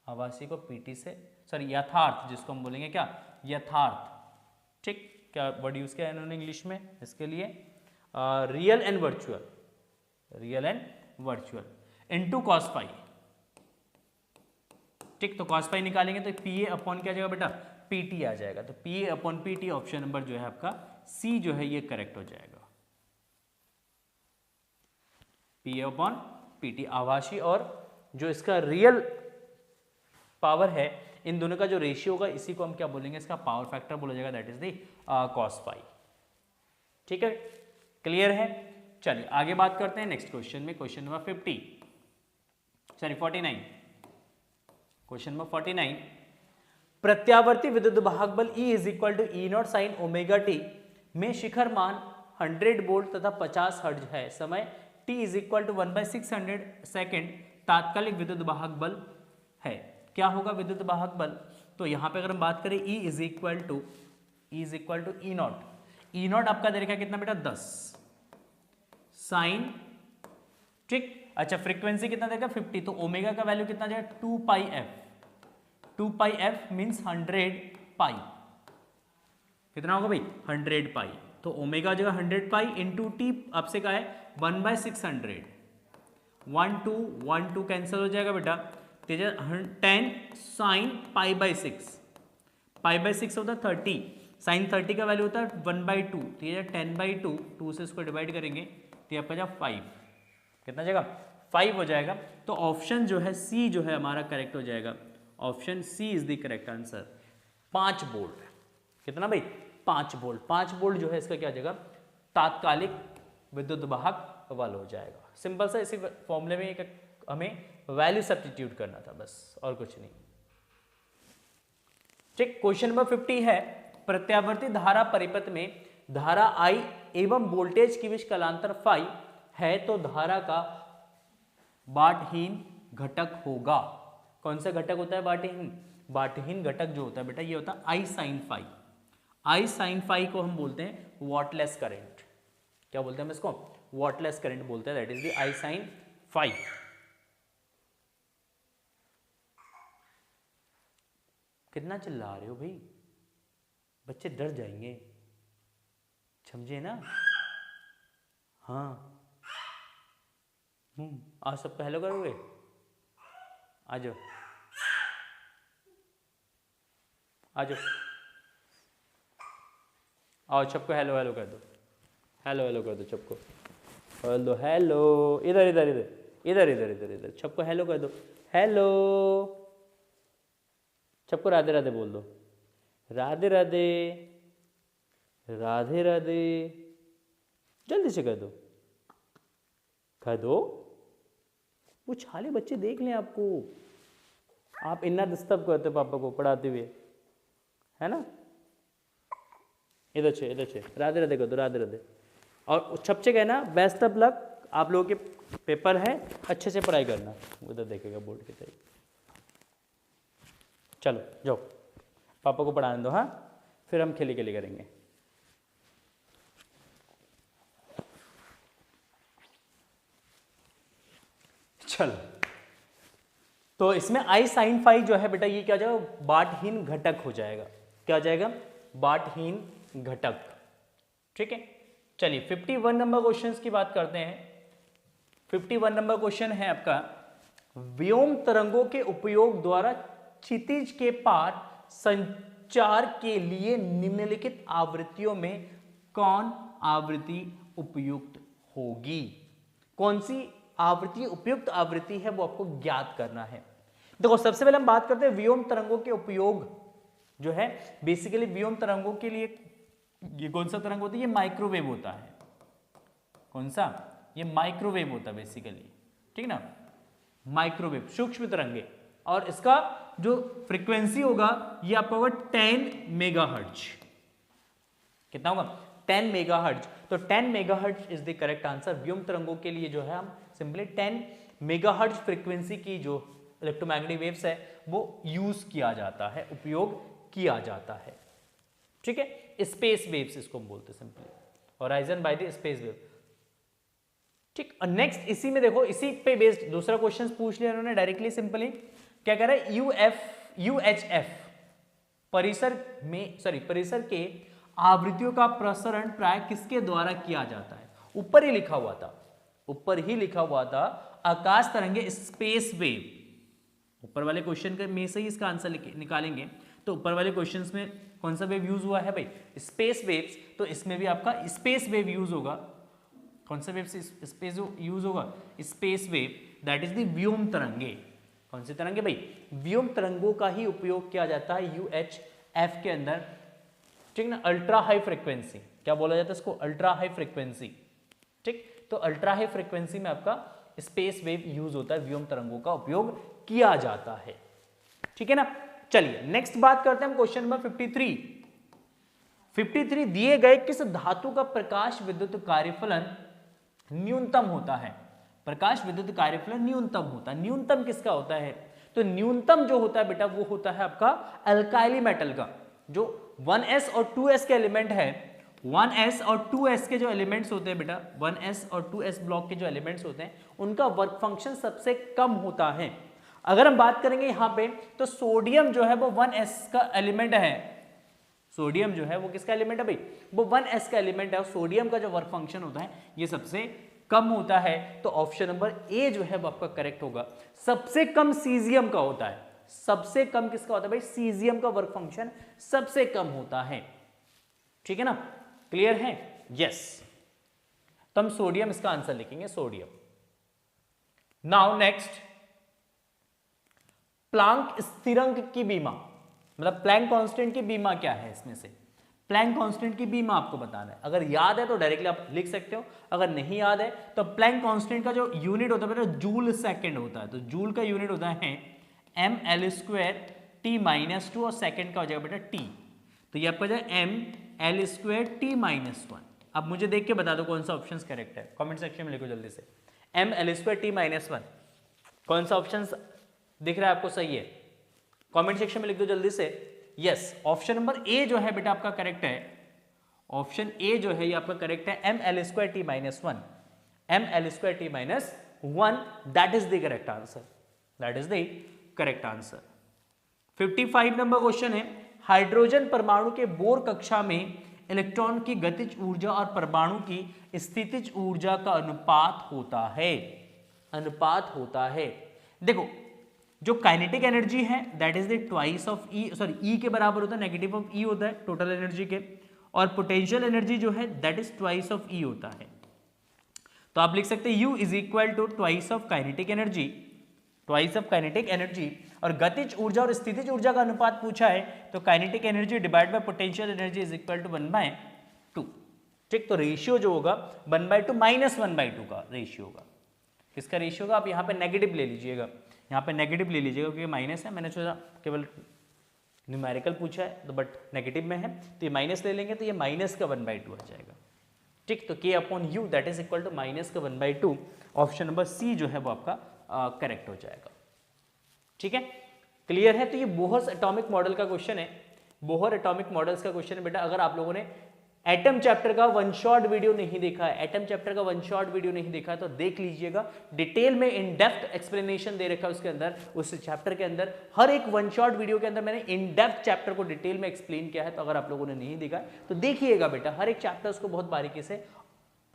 आभासी को पीटी से, सॉरी यथार्थ जिसको हम बोलेंगे क्या, यथार्थ, ठीक। क्या वर्ड यूज किया इन्होंने इंग्लिश में इसके लिए? Real and virtual, real and virtual into cos pi, ठीक। तो कॉस पाई निकालेंगे तो पी ए अपॉन क्या आ जाएगा बेटा? पीटी आ जाएगा। तो P A upon PT option number जो है आपका सी जो है ये करेक्ट हो जाएगा। पी ए अपॉन पीटी आभासी और जो इसका रियल पावर है, इन दोनों का जो रेशियो होगा इसी को हम क्या बोलेंगे? इसका पावर फैक्टर बोला जाएगा, that is the cos pi. ठीक है, क्लियर है। चलिए आगे बात करते हैं नेक्स्ट क्वेश्चन में, क्वेश्चन नंबर 49। क्वेश्चन नंबर 49, प्रत्यावर्ती विद्युत वाहक बल E is equal to E naught sine omega T में शिखर मान 100 वोल्ट तथा 50 हर्ट्ज है। समय t is equal to 1/600 second तात्कालिक विद्युत वाहक बल है। क्या होगा विद्युत वाहक बल? तो यहां पे अगर हम बात करें E is equal to E naught, E naught आपका दे रखा कितना बेटा? 10 साइन, ठीक। अच्छा फ्रीक्वेंसी कितना देगा? 50। तो ओमेगा का वैल्यू कितना जाएगा? 2 पाई एफ। 2 पाई एफ मीन्स 100 पाई। कितना होगा भाई? 100 पाई। तो ओमेगा जो है 100 पाई इंटू टी आपसे का है 1/600। 1 2 कैंसिल हो जाएगा बेटा। 10 sine pi by 6, pi by 6 होता है 30, साइन 30 का वैल्यू होता है 1/2। तो ये 10/2, 2 से इसको डिवाइड करेंगे तो ये आपका जाएगा 5। कितना जाएगा? 5 हो जाएगा। तो ऑप्शन जो है सी जो है हमारा करेक्ट हो जाएगा। Option C is the correct answer. 5 volt, कितना भाई? 5 वोल्ट। 5 वोल्ट जो है इसका क्या हो जाएगा? तात्कालिक विद्युत वाहक बल हो जाएगा। सिंपल सा इसी फॉर्मूले में एक हमें वैल्यू सब्स्टिट्यूट करना था बस, और कुछ नहीं, ठीक। क्वेश्चन नंबर 50 है, प्रत्यावर्ती धारा परिपथ में धारा I एवं वोल्टेज के बीच कलांतर फाई है तो धारा का बाटहीन घटक होगा। कौन सा घटक होता है बाटहीन? बाटहीन घटक जो होता है बेटा ये होता है I sine phi. I sine phi को हम बोलते हैं वॉटलेस करंट। क्या बोलते हैं हम इसको? वॉटलेस करंट बोलते हैं, that is the I sine phi. कितना चिल्ला रहे हो भाई? बच्चे डर जाएंगे, समझे ना? हाँ आज सबको हेलो करोगे? आ जाओ आ जाओ, आओ सबको हेलो हेलो कर दो, हेलो हेलो कर दो सबको, हेलो हेलो, इधर इधर इधर इधर इधर इधर इधर सबको हेलो कर दो, हेलो। सबको राधे राधे बोल दो, राधे राधे, राधे राधे, जल्दी से कर दो, कर दो। वो छाले बच्चे देख लें आपको, आप इतना डिस्टर्ब करते हो पापा को पढ़ाते हुए, है ना? इधर से राधे राधे कर दो, राधे राधे। और सबसे कहना बेस्ट ऑफ लक, आप लोगों के पेपर है, अच्छे से पढ़ाई करना। उधर देखेगा बोर्ड की तरफ। चलो जाओ, पापा को पढ़ाने दो, हाँ, फिर हम खेली खेली करेंगे। चलो, तो इसमें I साइन फाई जो है बेटा ये क्या हो जाएगा? बाटहीन घटक हो जाएगा। क्या हो जाएगा? बाटहीन घटक। ठीक है, चलिए 51 नंबर क्वेश्चन की बात करते हैं। 51 नंबर क्वेश्चन है आपका, व्योम तरंगों के उपयोग द्वारा क्षितिज के पार संचार के लिए निम्नलिखित आवृत्तियों में कौन आवृत्ति उपयुक्त होगी? कौन सी आवृत्ति उपयुक्त आवृत्ति है वो आपको ज्ञात करना है। देखो सबसे पहले हम बात करते हैं व्योम तरंगों के उपयोग जो है, बेसिकली व्योम तरंगों के लिए ये कौन सा तरंग होता है? ये माइक्रोवेव होता है। कौन सा? ये माइक्रोवेव होता है बेसिकली, ठीक ना, माइक्रोवेव सूक्ष्म तरंगे। और इसका जो फ्रीक्वेंसी होगा ये आपका होगा 10 मेगाहर्ट्ज। कितना होगा? 10 मेगाहर्ट्ज। तो 10 megahertz is the correct answer. व्योम तरंगों के लिए जो है हम सिंपली 10 मेगाहर्ट्ज फ्रीक्वेंसी की जो इलेक्ट्रोमैग्नेटिक वेव्स है वो यूज किया जाता है, उपयोग किया जाता है, ठीक है। स्पेस वेव्स इसको हम बोलते हैं simply, horizon by the space wave, ठीक। और नेक्स्ट इसी में देखो, इसी पे बेस्ड दूसरा क्वेश्चन पूछ लिया उन्होंने डायरेक्टली सिंपली। क्या कह रहा है? यूएचएफ परिसर के आवृत्तियों का प्रसरण प्राय किसके द्वारा किया जाता है? ऊपर ही लिखा हुआ था आकाश तरंगे, स्पेस वेव। ऊपर वाले क्वेश्चन में से ही इसका आंसर निकालेंगे। तो ऊपर वाले क्वेश्चंस में कौन सा वेव यूज हुआ है भाई? Space waves. तो इसमें भी आपका स्पेस वेव यूज होगा। कौन सा वेव से स्पेस यूज होगा? Space wave, that is the व्योम तरंगे। कौन सी तरंगे भाई? व्योम तरंगों का ही उपयोग किया जाता है यूएचएफ के अंदर, ठीक ना। अल्ट्रा हाई फ्रीक्वेंसी, क्या बोला जाता है इसको? अल्ट्रा हाई फ्रीक्वेंसी, ठीक। तो अल्ट्रा हाई फ्रीक्वेंसी में आपका स्पेस वेव यूज होता है, व्योम तरंगों का उपयोग किया जाता है, ठीक है ना। चलिए नेक्स्ट बात करते हैं हम क्वेश्चन नंबर 53 दिए गए किस धातु का प्रकाश विद्युत कार्यफलन न्यूनतम होता है? प्रकाश विद्युत कार्यफलन न्यूनतम होता है। न्यूनतम किसका होता है? तो न्यूनतम जो होता है बेटा वो होता है आपका अल्काइली मेटल का। जो 1s और 2s के एलिमेंट है, 1s और 2s के जो एलिमेंट्स होते हैं बेटा, 1s और 2s ब्लॉक के जो एलिमेंट्स होते हैं उनका वर्क फंक्शन सबसे कम होता है। अगर हम बात करेंगे यहां पे तो सोडियम जो है वो 1s का एलिमेंट है। सोडियम जो है वो किसका एलिमेंट है भाई? वो 1s का एलिमेंट है। और सोडियम का जो वर्क फंक्शन होता है ये सबसे कम होता है। तो ऑप्शन नंबर ए जो है वो आपका करेक्ट होगा। सबसे कम सीजियम का होता है। सबसे कम किसका होता है भाई? सीजियम का वर्क फंक्शन सबसे कम होता है, ठीक है ना। क्लियर है? यस। तो हम सोडियम इसका आंसर लिखेंगे, सोडियम। नाउ नेक्स्ट, प्लैंक स्थिरांक की बीमा, मतलब प्लैंक कांस्टेंट की बीमा क्या है? इसमें से प्लैंक कांस्टेंट की बीमा आपको बताना है। अगर याद है तो डायरेक्टली आप लिख सकते हो, अगर नहीं याद है तो प्लैंक कांस्टेंट का जो यूनिट होता है बेटा जूल सेकंड होता है। तो जूल का यूनिट होता है ml² t-2 और सेकंड का हो जाएगा बेटा t। तो ये आपका जो ml² t-1। अब मुझे देख के बता दो कौन सा ऑप्शन करेक्ट है, कमेंट सेक्शन में लिखो जल्दी से। ml² t-1 कौन सा ऑप्शन दिख रहा है आपको सही है? कमेंट सेक्शन में लिख दो जल्दी से। यस, ऑप्शन नंबर ए जो है बेटा आपका करेक्ट है। ऑप्शन ए जो है ये आपका करेक्ट है, ml² t-1, ml² t-1, that is the correct answer, that is the correct answer. 55 number question है, हाइड्रोजन परमाणु के बोर कक्षा में इलेक्ट्रॉन की गतिज ऊर्जा और परमाणु की स्थितिज ऊर्जा का अनुपात होता है। अनुपात होता है, देखो जो काइनेटिक एनर्जी है that is the twice of E, sorry E के बराबर होता है, नेगेटिव ऑफ ई होता है टोटल एनर्जी के, और पोटेंशियल एनर्जी जो है that is twice of E होता है। तो आप लिख सकते हैं U is equal to twice of kinetic energy, twice of kinetic energy. और गतिज ऊर्जा और स्थितिज ऊर्जा का अनुपात पूछा है तो kinetic energy divide by potential energy is equal to 1/2, ठीक। तो रेशियो जो होगा 1/2 माइनस 1/2 का रेशियो होगा। किसका रेशियो होगा? आप यहाँ पे नेगेटिव ले लीजिएगा, यहाँ पे नेगेटिव ले लीजिएगा क्योंकि माइनस है, मैंने सोचा केवल न्यूमेरिकल पूछा है तो बट नेगेटिव में है तो ये माइनस ले लेंगे तो ये माइनस का 1/2 आ जाएगा, ठीक। तो k/u that is equal to minus का 1/2। ऑप्शन नंबर सी जो है वो आपका करेक्ट हो जाएगा, ठीक है। क्लियर है? तो ये बोहर एटॉमिक मॉडल का क्वेश्चन है, बोहर एटॉमिक मॉडल्स का क्वेश्चन है बेटा। अगर आप लोगों ने एटम चैप्टर का वन शॉट वीडियो नहीं देखा है, एटम चैप्टर का वन शॉट वीडियो नहीं देखा है तो देख लीजिएगा, डिटेल में इन डेप्थ एक्सप्लेनेशन दे रखा है उसके अंदर, उस चैप्टर के अंदर हर एक वन शॉट वीडियो के अंदर मैंने इन डेप्थ चैप्टर को डिटेल में एक्सप्लेन किया है। तो अगर आप लोगों ने नहीं देखा है तो देखिएगा बेटा, हर एक चैप्टर्स को बहुत बारीकी से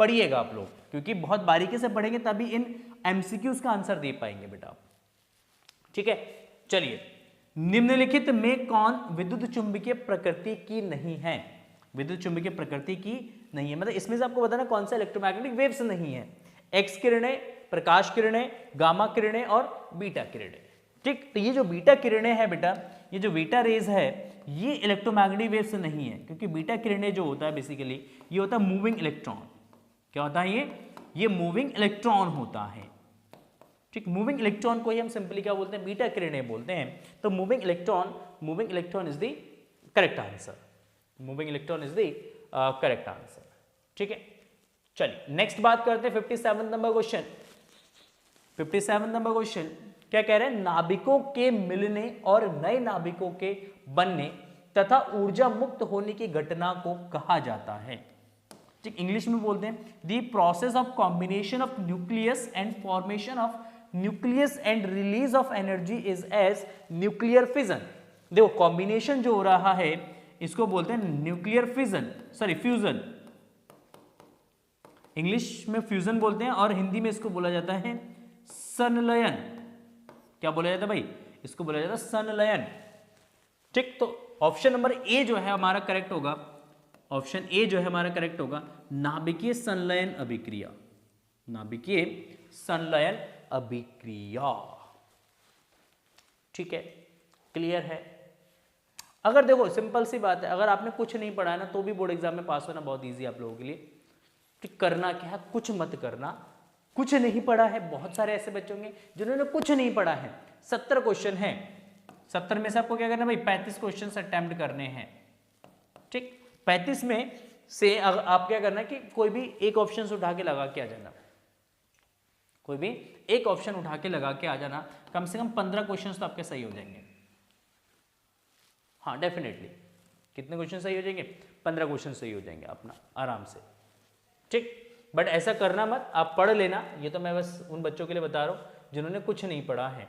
पढ़िएगा आप लोग, क्योंकि बहुत बारीकी से पढ़ेंगे तभी इन एमसीक्यूज का आंसर दे पाएंगे बेटा। ठीक है, चलिए, निम्नलिखित में कौन विद्युत चुंबकीय प्रकृति की नहीं है? विद्युत चुंबकीय प्रकृति की नहीं है, मतलब इसमें से आपको बताना कौन सा इलेक्ट्रोमैग्नेटिक वेव्स नहीं है। एक्स किरणें, प्रकाश किरणें, गामा किरणें और बीटा किरणें। ठीक, तो ये जो बीटा किरणें हैं बेटा, ये जो बीटा रेज है ये इलेक्ट्रोमैग्नेटिक वेव्स नहीं है, क्योंकि बीटा किरणें जो होता है बेसिकली ये होता है मूविंग इलेक्ट्रॉन। क्या होता है ये मूविंग इलेक्ट्रॉन होता है। ठीक, मूविंग इलेक्ट्रॉन को ही हम सिंपली क्या बोलते हैं? बीटा किरणें बोलते हैं। तो moving electron is the correct answer, moving electron is the correct answer. ठीक है, चलिए नेक्स्ट बात करते हैं 57 नंबर क्वेश्चन। 57 नंबर क्वेश्चन क्या कह रहे हैं? नाभिकों के मिलने और नए नाभिकों के बनने तथा ऊर्जा मुक्त होने की घटना को कहा जाता है। ठीक, इंग्लिश में बोलते हैं the process of combination of nucleus and formation of nucleus and release of energy is as nuclear fission. देखो, कॉम्बिनेशन जो हो रहा है इसको बोलते हैं nuclear fission, sorry fusion. English में फ्यूजन बोलते हैं और हिंदी में इसको बोला जाता है संलयन। क्या बोला जाता है भाई? इसको बोला जाता है संलयन। ठीक, तो ऑप्शन नंबर ए जो है हमारा करेक्ट होगा, ऑप्शन ए जो है हमारा करेक्ट होगा, नाभिकीय संलयन अभिक्रिया, नाभिकीय संलयन अभिक्रिया। ठीक है, क्लियर है? अगर देखो सिंपल सी बात है, अगर आपने कुछ नहीं पढ़ा है ना तो भी बोर्ड एग्जाम में पास होना बहुत इजी है आप लोगों के लिए। ठीक, करना क्या है? कुछ मत करना, कुछ नहीं पढ़ा है। बहुत सारे ऐसे बच्चे होंगे जिन्होंने कुछ नहीं पढ़ा है। 70 क्वेश्चन है, 70 में से आपको क्या करना है भाई? 35 क्वेश्चन अटेम्प्ट करने हैं। ठीक, 35 में से आप क्या करना है कि कोई भी एक ऑप्शन उठा के लगा के आ जाना, कोई भी एक ऑप्शन उठा के लगा के आ जाना। कम से कम 15 क्वेश्चन तो आपके सही हो जाएंगे। हाँ डेफिनेटली, कितने क्वेश्चन सही हो जाएंगे? 15 क्वेश्चन सही हो जाएंगे अपना आराम से। ठीक, बट ऐसा करना मत, आप पढ़ लेना। ये तो मैं बस उन बच्चों के लिए बता रहा हूँ जिन्होंने कुछ नहीं पढ़ा है।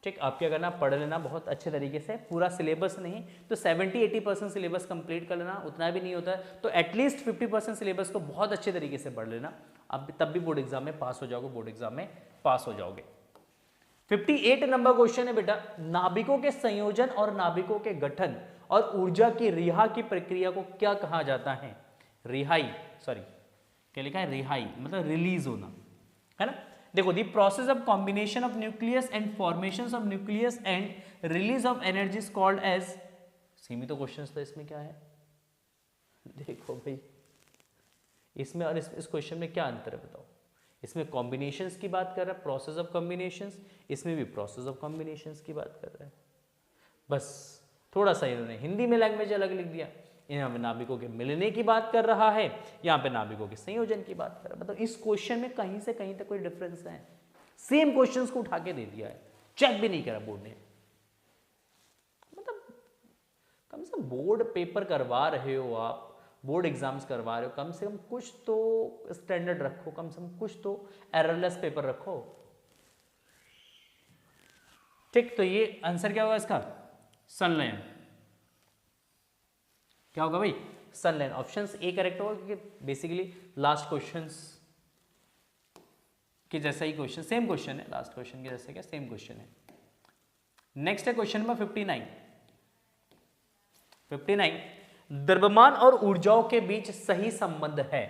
ठीक, आप क्या करना? पढ़ लेना बहुत अच्छे तरीके से, पूरा सिलेबस नहीं तो 70-80% सिलेबस कंप्लीट कर लेना, उतना भी नहीं होता है तो एटलीस्ट 50% सिलेबस को बहुत अच्छे तरीके से पढ़ लेना। अब तब भी बोर्ड एग्जाम में पास हो जाओगे, बोर्ड एग्जाम में पास हो जाओगे। 58 नंबर क्वेश्चन है बेटा, नाभिकों के संयोजन और नाभिकों के गठन और ऊर्जा की रिहा की प्रक्रिया को क्या कहा जाता है? रिहाई, सॉरी क्या लिखा है? रिहाई मतलब रिलीज होना, है ना। देखो, the process of combination of nucleus and formation of nucleus and release of energy is called as. सीमित क्वेश्चन था, इसमें क्या है? देखो भाई, इसमें और इस क्वेश्चन में क्या अंतर है बताओ? इसमें कॉम्बिनेशंस की बात कर रहा है, प्रोसेस ऑफ कॉम्बिनेशंस, इसमें भी प्रोसेस ऑफ कॉम्बिनेशंस की बात कर रहा है। बस थोड़ा सा इन्होंने हिंदी में लैंग्वेज अलग लिख दिया। यहाँ पे नाभिकों के मिलने की बात कर रहा है, यहाँ पे नाभिकों के संयोजन की बात कर रहा है। मतलब इस क्वेश्चन में कहीं से कहीं तक कोई डिफरेंस है? सेम क्वेश्चंस को उठा के दे दिया है, चेक भी नहीं करा बोर्ड ने। मतलब कम से कम बोर्ड पेपर करवा रहे हो आप, बोर्ड एग्जाम्स करवा रहे हो, कम से कम कुछ तो स्टैंडर्ड रखो, कम से कम कुछ तो एररलेस पेपर रखो। ठीक, तो ये आंसर क्या होगा इसका? संलयन। क्या होगा भाई? संलयन। ऑप्शन ए करेक्ट होगा, क्योंकि बेसिकली लास्ट क्वेश्चंस के जैसा ही क्वेश्चन, सेम क्वेश्चन है, लास्ट क्वेश्चन के जैसे क्या सेम क्वेश्चन है। नेक्स्ट है क्वेश्चन नंबर 59। द्रव्यमान और ऊर्जाओं के बीच सही संबंध है।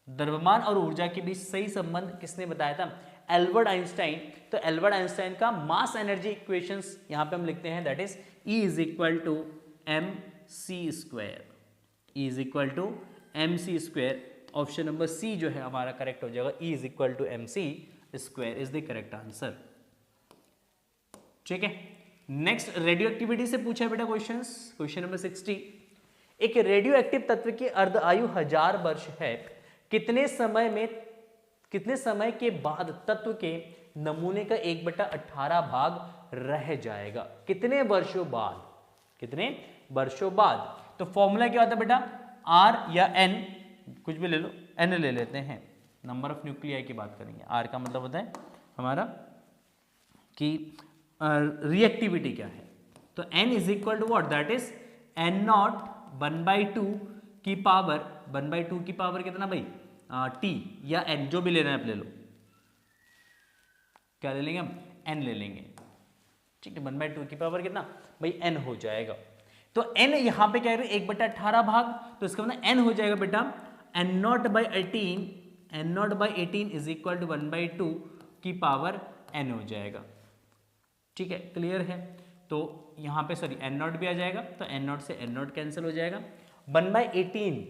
द्रव्यमान और ऊर्जा के बीच सही संबंध किसने बताया था? Albert Einstein. तो एल्बर्ट आइंस्टाइन का मास एनर्जी इक्वेशंस यहां पे हम लिखते हैं, that is E is equal to mc square, E is equal to mc square. Option number C जो है हमारा करेक्ट हो जाएगा, E is equal to mc square is the correct answer. ठीक है, नेक्स्ट रेडियो एक्टिविटी से पूछा है बेटा क्वेश्चंस। क्वेश्चन नंबर 60, एक रेडियो एक्टिव तत्व की अर्ध आयु 1000 वर्ष है, कितने समय के बाद तत्व के नमूने का 1/18 भाग रह जाएगा? कितने वर्षों बाद? कितने वर्षों बाद? तो फॉर्मूला क्या होता है बेटा? आर या एन, कुछ भी ले लो, एन ले लेते हैं, नंबर ऑफ न्यूक्लियाई की बात करेंगे। आर का मतलब होता है हमारा कि रिएक्टिविटी क्या है, तो n is equal to what, that is n naught 1/2 की पावर, 1/2 की पावर कितना भाई, t या n, जो भी लेना है आप ले लो, क्या ले लेंगे हम, n ले लेंगे, ठीक है। 1/2 की पावर कितना भाई, n हो जाएगा। तो n यहां पे क्या है, 1/18 भाग, तो इसका मतलब n हो जाएगा बेटा n0/18, n0/18 is equal to 1/2 की पावर n हो जाएगा, ठीक है, क्लियर है। तो यहाँ पे सॉरी n0 भी आ जाएगा, तो n0 से n0 कैंसिल हो जाएगा। 1/18,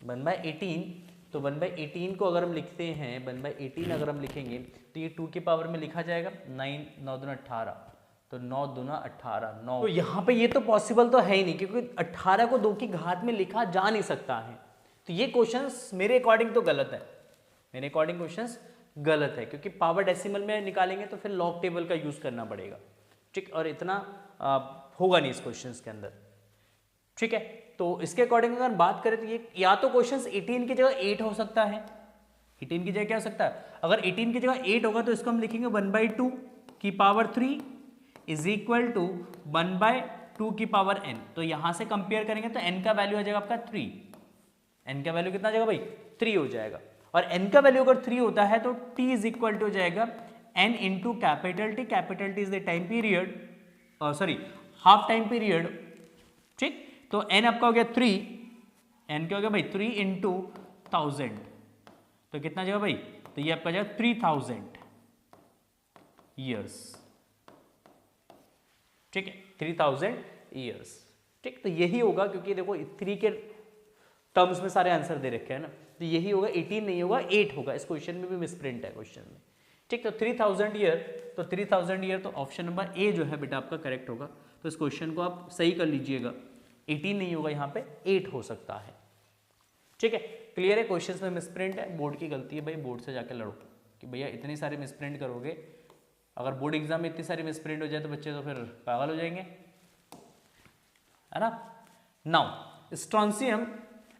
1/18, तो 1/18 को अगर हम लिखते हैं, 1/18 अगर हम लिखेंगे तो ये 2 की पावर में लिखा जाएगा, 9 9 दूना 18, तो 9 दूना 18, 9। तो यहाँ पे ये तो पॉसिबल तो है ही नहीं, क्योंकि 18 को 2 की घात में लिखा जा नहीं सकता है। तो ये क्वेश्चंस मेरे अकॉर्डिंग तो गलत है, मेरे अकॉर्डिंग क्वेश्चंस गलत है, क्योंकि पावर डेसिमल में निकालेंगे तो फिर लॉग टेबल का यूज करना पड़ेगा, ठीक, और इतना होगा नहीं इस क्वेश्चंस के अंदर, ठीक है। तो इसके अकॉर्डिंग अगर बात करें तो ये या तो क्वेश्चंस 18 की जगह 8 हो सकता है, 18 की जगह क्या हो सकता है, अगर 18 की जगह 8 होगा तो इसको हम लिखेंगे 1/2 की पावर 3 इज इक्वल टू 1/2 की पावर n। तो यहां से कंपेयर करेंगे तो n का वैल्यू आ जाएगा आपका 3, n का वैल्यू कितना आ जाएगा भाई, 3 हो जाएगा, और n का वैल्यू अगर 3 होता है तो t इज इक्वल टू हो जाएगा n into capital T, capital T is the time period, sorry half time period, ठीक। तो n आपका हो गया 3, n क्या हो गया भाई 3 इंटू 1000, तो कितना जाएगा भाई, तो ये आपका जाएगा 3000 ईयर्स, ठीक है, 3000 ईयर्स, ठीक। तो यही होगा, क्योंकि देखो 3 के टर्म्स में सारे आंसर दे रखे हैं ना, तो यही होगा, 18 नहीं होगा 8 होगा, इस क्वेश्चन में भी मिसप्रिंट है क्वेश्चन में, ठीक। तो 3000 ईयर, तो 3000 ईयर, तो ऑप्शन नंबर ए जो है बेटा आपका करेक्ट होगा। तो इस क्वेश्चन को आप सही कर लीजिएगा, 18 नहीं होगा यहाँ पे, 8 हो सकता है, ठीक है, क्लियर है। क्वेश्चंस में मिसप्रिंट है, बोर्ड की गलती है भाई, बोर्ड से जाके लड़ो कि भैया इतनी सारी मिसप्रिंट करोगे, अगर बोर्ड एग्जाम में इतनी सारी मिसप्रिंट हो जाए तो बच्चे तो फिर पागल हो जाएंगे, है ना। नाउ स्ट्रोंशियम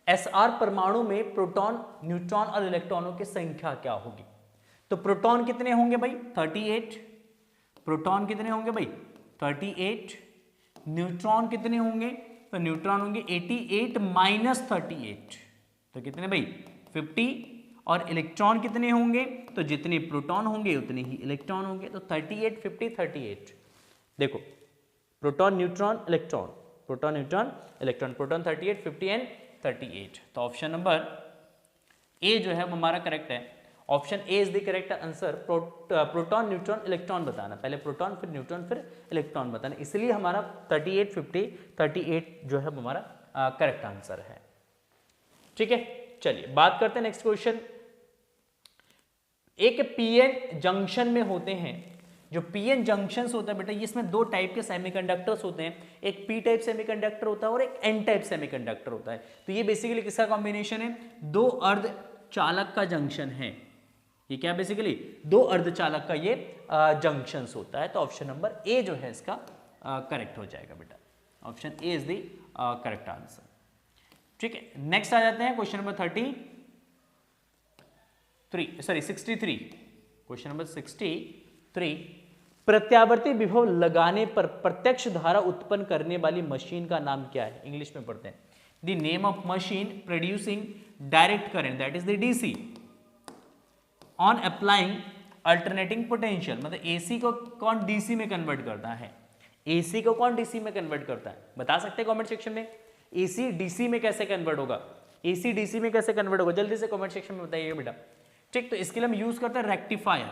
Sr परमाणु में प्रोटॉन, न्यूट्रॉन और इलेक्ट्रॉनों की संख्या क्या होगी, तो प्रोटॉन कितने होंगे भाई 38, प्रोटॉन कितने होंगे भाई 38, न्यूट्रॉन कितने होंगे, तो न्यूट्रॉन होंगे 88 माइनस 38, तो कितने भाई 50, और इलेक्ट्रॉन कितने होंगे, तो जितने प्रोटॉन होंगे उतने ही इलेक्ट्रॉन होंगे, तो 38 50 38, देखो proton neutron electron, proton neutron electron, proton 38 50 and 38, तो ऑप्शन नंबर ए जो है वो हमारा करेक्ट है, option A is the correct answer. Proton neutron electron बताना, पहले प्रोटॉन फिर न्यूट्रॉन फिर इलेक्ट्रॉन बताना, इसलिए हमारा 38 50 38 जो है हमारा करेक्ट आंसर है, ठीक है। चलिए बात करते हैं नेक्स्ट क्वेश्चन। एक पीएन जंक्शन में होते हैं, जो पीएन जंक्शंस होता है बेटा, ये इसमें दो टाइप के सेमीकंडक्टर्स होते हैं, एक पी टाइप सेमीकंडक्टर होता है और एक एन टाइप सेमीकंडक्टर होता है। तो ये बेसिकली किसका कॉम्बिनेशन है, दो अर्धचालक का जंक्शन है, ये क्या बेसिकली दो अर्धचालक का ये जंक्शंस होता है। तो ऑप्शन नंबर ए जो है इसका करेक्ट हो जाएगा बेटा, option A is the correct answer, ठीक है। नेक्स्ट आ जाते हैं क्वेश्चन नंबर 63, क्वेश्चन नंबर 63, प्रत्यावर्ती विभव लगाने पर प्रत्यक्ष धारा उत्पन्न करने वाली मशीन का नाम क्या है, इंग्लिश में पढ़ते हैं। The name of machine producing direct current, that is the DC, on applying alternating potential, मतलब एसी को कौन डीसी में कन्वर्ट करता है, एसी को कौन डीसी में कन्वर्ट करता है, बता सकते हैं कमेंट सेक्शन में, एसी डीसी में कैसे कन्वर्ट होगा, एसी डीसी में कैसे कन्वर्ट होगा, जल्दी से कमेंट सेक्शन में बताइए बेटा, ठीक। तो इसके लिए हम यूज करते हैं रेक्टिफायर,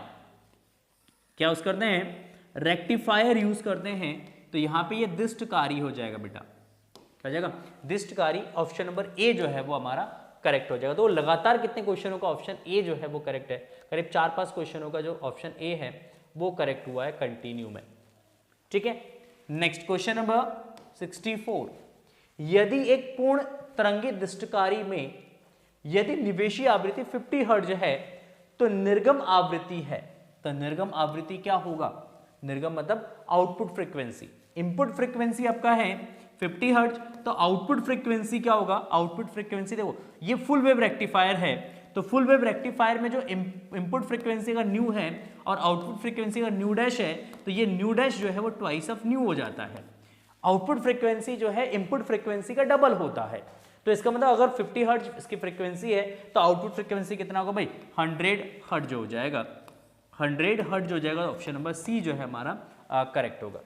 क्या यूज करते हैं, रेक्टिफायर यूज करते हैं। तो यहां पे ये दिष्टकारी हो जाएगा बेटा, क्या हो जाएगा दिष्टकारी, ऑप्शन नंबर ए जो है वो हमारा करेक्ट हो जाएगा। तो लगातार कितने क्वेश्चनों का ऑप्शन ए जो है वो करेक्ट है, करीब 4-5 क्वेश्चनों का जो ऑप्शन ए है वो करेक्ट हुआ है कंटिन्यू में, ठीक है। नेक्स्ट क्वेश्चन नंबर 64, यदि एक पूर्ण तरंगित दिष्टकारी में यदि निवेशी आवृत्ति 50 हर्ट्ज है तो निर्गम आवृत्ति है, तो निर्गम आवृत्ति क्या होगा, निर्गम मतलब आउटपुट फ्रीक्वेंसी, इनपुट फ्रीक्वेंसी आपका है 50 हर्ट्ज, तो आउटपुट फ्रीक्वेंसी क्या होगा, आउटपुट फ्रीक्वेंसी देखो ये फुल वेव रेक्टिफायर है, तो फुल वेव रेक्टिफायर में जो इनपुट फ्रीक्वेंसी का न्यू है और आउटपुट फ्रीक्वेंसी का न्यू डैश है, तो ये न्यू डैश जो है वो ट्वाइस ऑफ न्यू हो जाता है। आउटपुट फ्रीक्वेंसी जो है इनपुट फ्रीक्वेंसी का डबल होता है, तो इसका मतलब अगर 50 हर्ट्ज इसकी फ्रीक्वेंसी है तो आउटपुट फ्रीक्वेंसी कितना होगा भाई, 100 हर्ट्ज हो जाएगा, 100 हर्ट्ज हो जाएगा। ऑप्शन नंबर सी जो है हमारा करेक्ट होगा,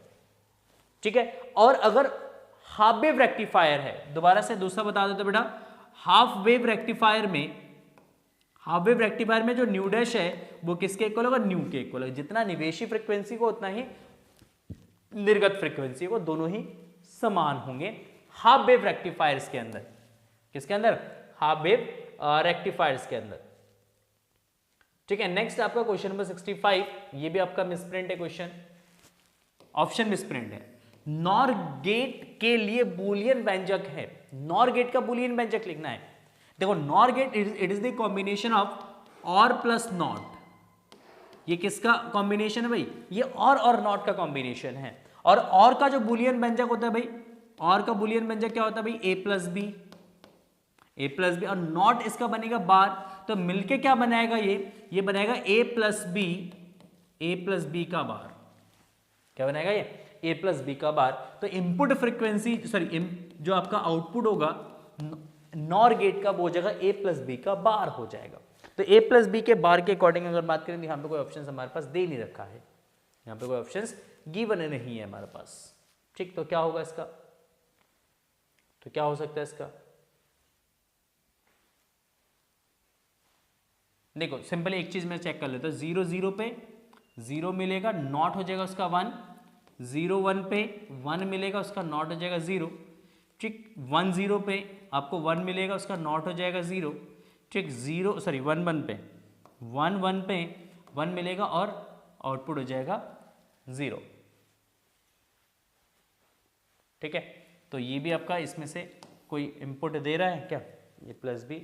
ठीक है। और अगर हाफ वेव रेक्टिफायर है, दोबारा से दूसरा बता देते बेटा, हाफ वेव रेक्टिफायर में जो न्यू डैश है वो किसके इक्वल होगा, न्यू के इक्वल होगा। जितना निवेशी फ्रीक्वेंसी को उतना ही निर्गत फ्रीक्वेंसी को, दोनों ही समान होंगे हाफ वेव रेक्टिफायर्स के अंदर। किसके अंदर, हाफ वेव रेक्टिफायर्स के अंदर, ठीक है। नेक्स्ट आपका क्वेश्चन नंबर 65, ये भी आपका मिसप्रिंट है क्वेश्चन, ऑप्शन मिसप्रिंट है। नॉर गेट के लिए बूलियन व्यंजक है, नॉर गेट का बूलियन व्यंजक लिखना है। देखो nor get it is the combination of और प्लस नॉट, ये किसका कॉम्बिनेशन है भाई, ये और नॉट का कॉम्बिनेशन है। और का जो बूलियन व्यंजक होता है भाई, और का बूलियन व्यंजक क्या होता है भाई, ए प्लस बी, और नॉट इसका बनेगा बार, तो मिलके क्या बनाएगा, ये बनाएगा ए प्लस बी का बार। क्या बनाएगा ये, ए प्लस बी का बार। तो इनपुट फ्रीक्वेंसी जो आपका आउटपुट होगा नॉर गेट का वो हो जाएगा ए प्लस बी का बार हो जाएगा। तो ए प्लस बी के बार के अकॉर्डिंग अगर बात करें तो यहाँ पे कोई ऑप्शन हमारे पास दे नहीं रखा है, यहाँ पे कोई ऑप्शन गिवन नहीं है हमारे पास, ठीक। तो क्या होगा इसका, तो क्या हो सकता है इसका, देखो सिंपल एक चीज मैं चेक कर लेता हूँ, 0 0 पे 0 मिलेगा, नॉट हो जाएगा उसका 1, 0 1 पे 1 मिलेगा, उसका नॉट हो जाएगा 0, ठीक। 1 0 पे आपको 1 मिलेगा, उसका नॉट हो जाएगा 0, ठीक। 1 1 पे 1 मिलेगा और आउटपुट हो जाएगा 0, ठीक है। तो ये भी आपका इसमें से कोई इनपुट दे रहा है क्या, ये plus B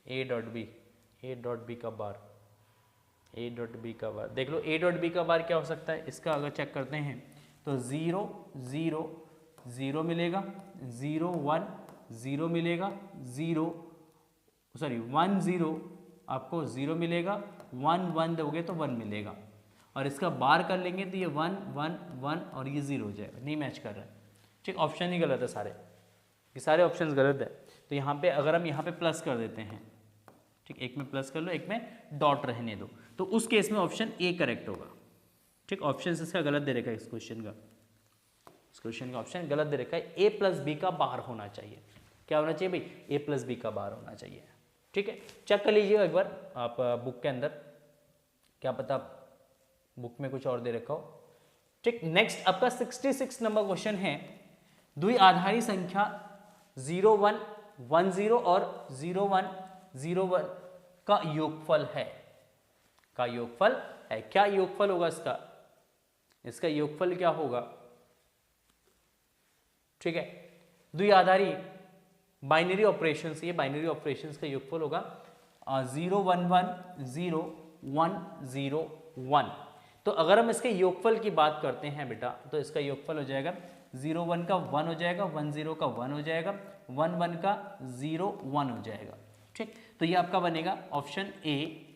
A dot B का बार, देख लो ए डॉट बी का बार क्या हो सकता है इसका, अगर चेक करते हैं तो 0 0 0 मिलेगा, 0 1 0 मिलेगा, 1 0 आपको 0 मिलेगा, 1 1 दोगे तो 1 मिलेगा, और इसका बार कर लेंगे तो ये 1 1 1 और ये 0 हो जाएगा, नहीं मैच कर रहा है, ठीक। ऑप्शन ही गलत है सारे, ये सारे ऑप्शंस गलत है। तो यहाँ पे अगर हम यहाँ पे प्लस कर देते हैं, ठीक, एक में प्लस कर लो, एक में डॉट रहने दो, तो उस केस में ऑप्शन ए करेक्ट होगा, ठीक। ऑप्शन इसका गलत दे रखा है, इस क्वेश्चन का ऑप्शन गलत दे रखा है, ए प्लस बी का बार होना चाहिए। क्या होना चाहिए भाई, ए प्लस बी का बार होना चाहिए, ठीक है। चेक कर लीजिएगा एक बार आप बुक के अंदर, क्या पता बुक में कुछ और दे रखा हो, ठीक। नेक्स्ट आपका 66 नंबर क्वेश्चन है, द्विआधारी संख्या 0 1 1 0 और 0 1 0 1 का योगफल है, क्या योगफल होगा इसका योगफल क्या होगा, ठीक है। द्विआधारी बाइनरी ऑपरेशंस, ये बाइनरी ऑपरेशंस का योगफल होगा 0 1 1 0 1 0 1। तो अगर हम इसके योगफल की बात करते हैं बेटा, तो इसका योगफल हो जाएगा 0 1 का 1 हो जाएगा, 1 0 का 1 हो जाएगा, 1 1 का 0 1 हो जाएगा, ठीक। तो ये आपका बनेगा ऑप्शन ए,